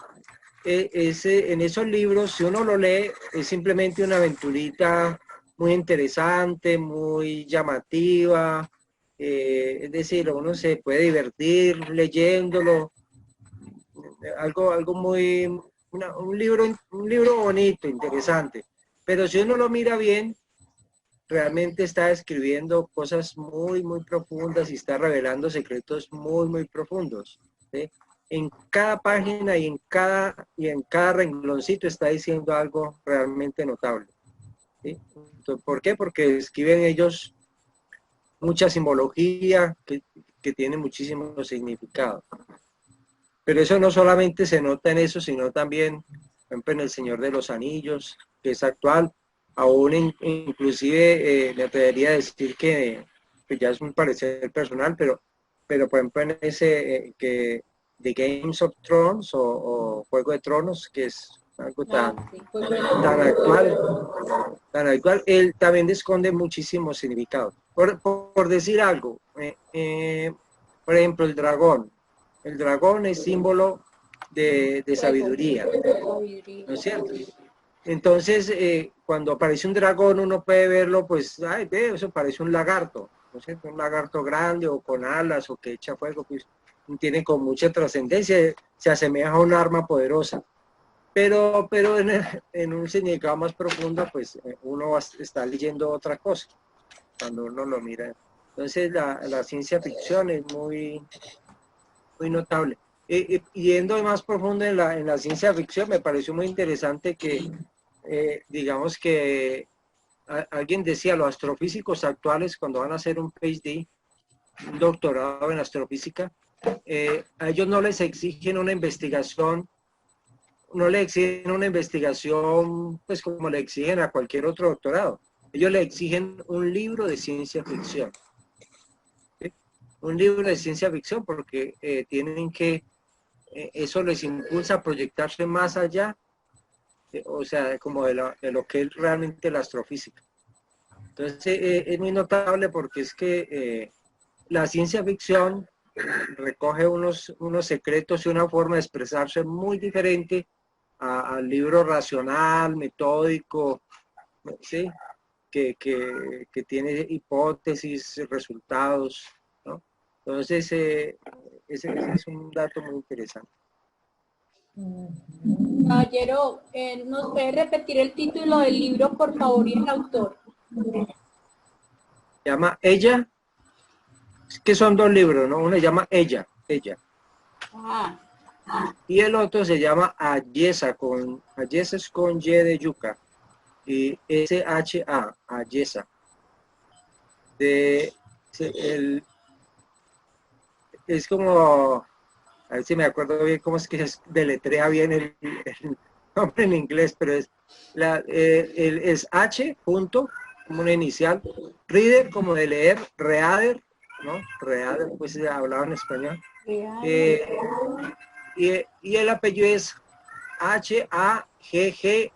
En esos libros, si uno lo lee, es simplemente una aventurita muy interesante, muy llamativa, es decir, uno se puede divertir leyéndolo, algo muy, un libro bonito, interesante, pero si uno lo mira bien, realmente está escribiendo cosas muy, muy profundas y está revelando secretos muy, muy profundos, ¿sí? En cada página y en cada rengloncito está diciendo algo realmente notable, ¿sí? Entonces, ¿por qué? Porque escriben ellos mucha simbología que tiene muchísimo significado. Pero eso no solamente se nota en eso, sino también, por ejemplo, en El Señor de los Anillos, que es actual. Aún inclusive me atrevería a decir que ya es un parecer personal, pero por ejemplo en ese que The Games of Thrones o Juego de Tronos, que es algo tan actual, él también esconde muchísimos significados. Por decir algo, por ejemplo el dragón es símbolo de sabiduría, ¿no es cierto? Entonces, cuando aparece un dragón, uno puede verlo, pues, ay, ve, eso parece un lagarto, ¿no es cierto? Un lagarto grande o con alas o que echa fuego, pues, tiene con mucha trascendencia, se asemeja a un arma poderosa. Pero en un significado más profundo, pues, uno está leyendo otra cosa, cuando uno lo mira. Entonces, la ciencia ficción es muy, muy notable. Yendo más profundo en la ciencia ficción, me pareció muy interesante que digamos que alguien decía, los astrofísicos actuales cuando van a hacer un PhD, un doctorado en astrofísica, a ellos no les exigen una investigación, pues como le exigen a cualquier otro doctorado. Ellos le exigen un libro de ciencia ficción. ¿Sí? Un libro de ciencia ficción porque tienen que, eso les impulsa a proyectarse más allá, o sea, como de lo que es realmente la astrofísica. Entonces, es muy notable porque es que la ciencia ficción recoge unos secretos y una forma de expresarse muy diferente al libro racional, metódico, ¿sí? Que tiene hipótesis, resultados, ¿no? Entonces, ese es un dato muy interesante. Caballero, ¿nos puede repetir el título del libro, por favor, y el autor? Se llama Ella, es que son dos libros, ¿no? Uno se llama Ella. Y el otro se llama Ayesa, Ayesa es con Y de yuca, y S-H-A, Ayesa. Es como, a ver si me acuerdo bien cómo es que deletrea bien el nombre en inglés, pero es H, punto, como una inicial, reader, como de leer, reader, ¿no? Reader, pues se hablaba en español. Y el apellido es H-A-G-G-G-A-R-D,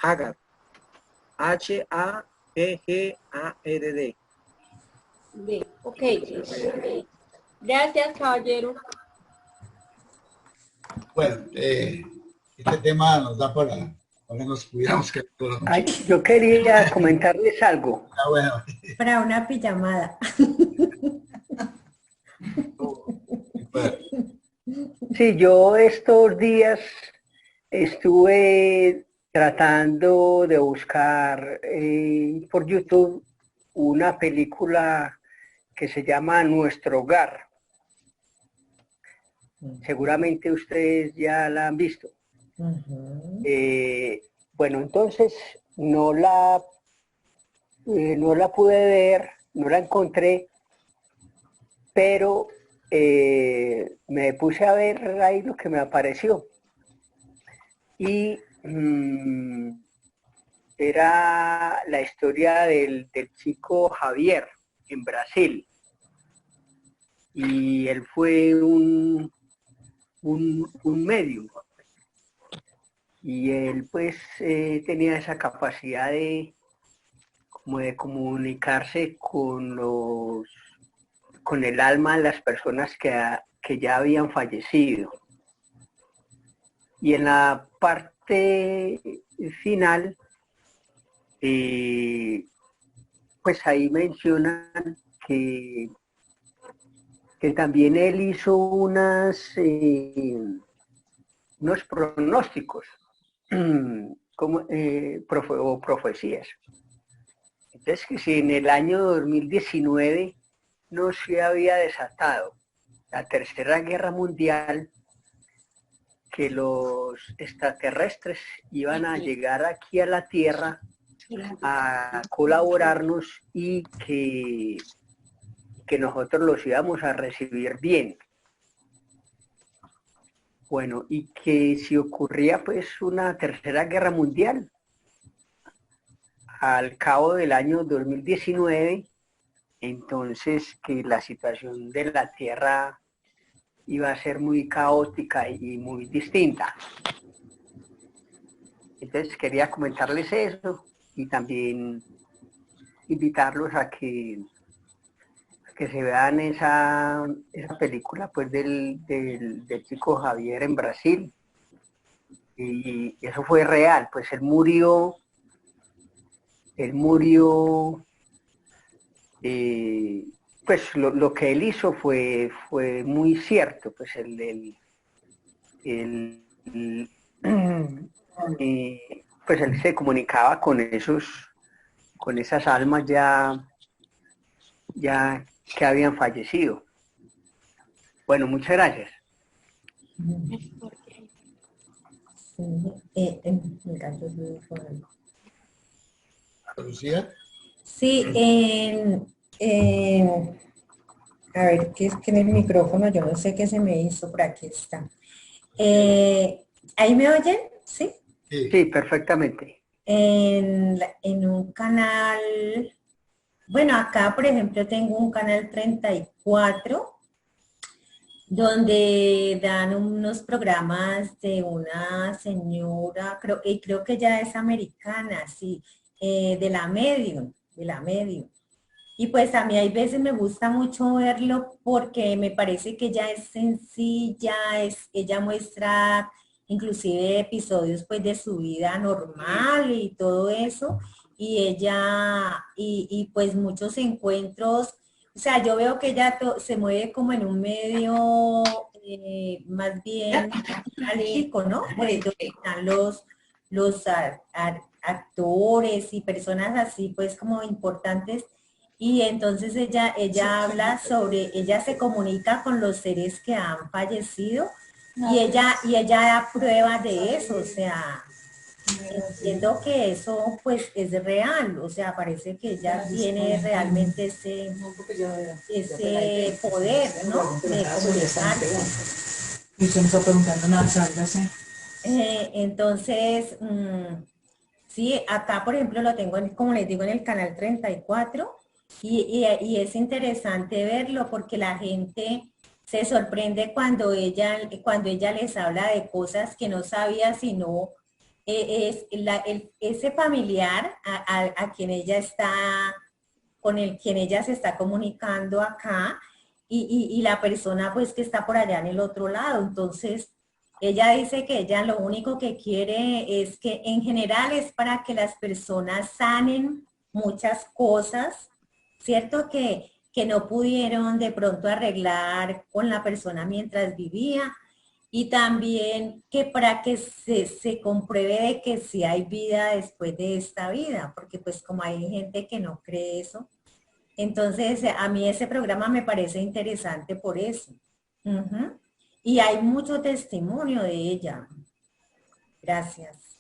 Haggard. H-A-G-G-A-R-D. Ok. Gracias, caballero. Bueno, este tema nos da para que nos pudiéramos quedar toda la noche. Ay, yo quería comentarles algo. Ah, bueno. Para una pijamada. Bueno. Sí, yo estos días estuve tratando de buscar por YouTube una película que se llama Nuestro Hogar. Seguramente ustedes ya la han visto. Bueno, entonces no la pude ver, no la encontré, pero me puse a ver ahí lo que me apareció. Y era la historia del chico Javier en Brasil. Y él fue un medium. Y él pues tenía esa capacidad de comunicarse con el alma de las personas que ya habían fallecido. Y en la parte final, pues ahí mencionan que también él hizo unos pronósticos o profecías. Entonces, que si en el año 2019 no se había desatado la Tercera Guerra Mundial, que los extraterrestres iban a llegar aquí a la Tierra a colaborarnos y que nosotros los íbamos a recibir bien. Bueno, y que si ocurría pues una Tercera Guerra Mundial, al cabo del año 2019, entonces que la situación de la Tierra iba a ser muy caótica y muy distinta. Entonces quería comentarles eso y también invitarlos a que se vean esa película pues del chico Javier en Brasil. Y eso fue real, pues él murió pues lo que él hizo fue muy cierto, pues pues él se comunicaba con esas almas ya que habían fallecido. Bueno, muchas gracias. Lucía. Sí, a ver, que es que en el micrófono yo no sé qué se me hizo, por aquí está. ¿Ahí me oyen? ¿Sí? Sí, perfectamente. En un canal, bueno, acá por ejemplo tengo un canal 34, donde dan unos programas de una señora, creo que ya es americana, sí, de la Medium. Y pues a mí hay veces me gusta mucho verlo porque me parece que ella es sencilla, ella muestra inclusive episodios pues de su vida normal y todo eso, y ella, y pues muchos encuentros, o sea, yo veo que ella se mueve como en un medio más bien analítico, ¿no? Por ello están los actores y personas así pues como importantes. Y entonces ella habla sobre, ella se comunica con los seres que han fallecido y ella da pruebas de eso, o sea, entiendo que eso pues es real, o sea, parece que ella tiene realmente ese poder, ¿no? De comunicarse. Y usted me está preguntando nada, sálgase. Entonces, sí, acá por ejemplo lo tengo, como les digo, en el canal 34. Y es interesante verlo porque la gente se sorprende cuando ella les habla de cosas que no sabía, sino ese familiar a quien ella está, con el quien ella se está comunicando acá, y la persona pues que está por allá en el otro lado. Entonces, ella dice que ella lo único que quiere es que en general es para que las personas sanen muchas cosas, ¿cierto? Que no pudieron de pronto arreglar con la persona mientras vivía, y también que para que se compruebe de que sí hay vida después de esta vida, porque pues como hay gente que no cree eso, entonces a mí ese programa me parece interesante por eso. Ujú. Y hay mucho testimonio de ella. Gracias.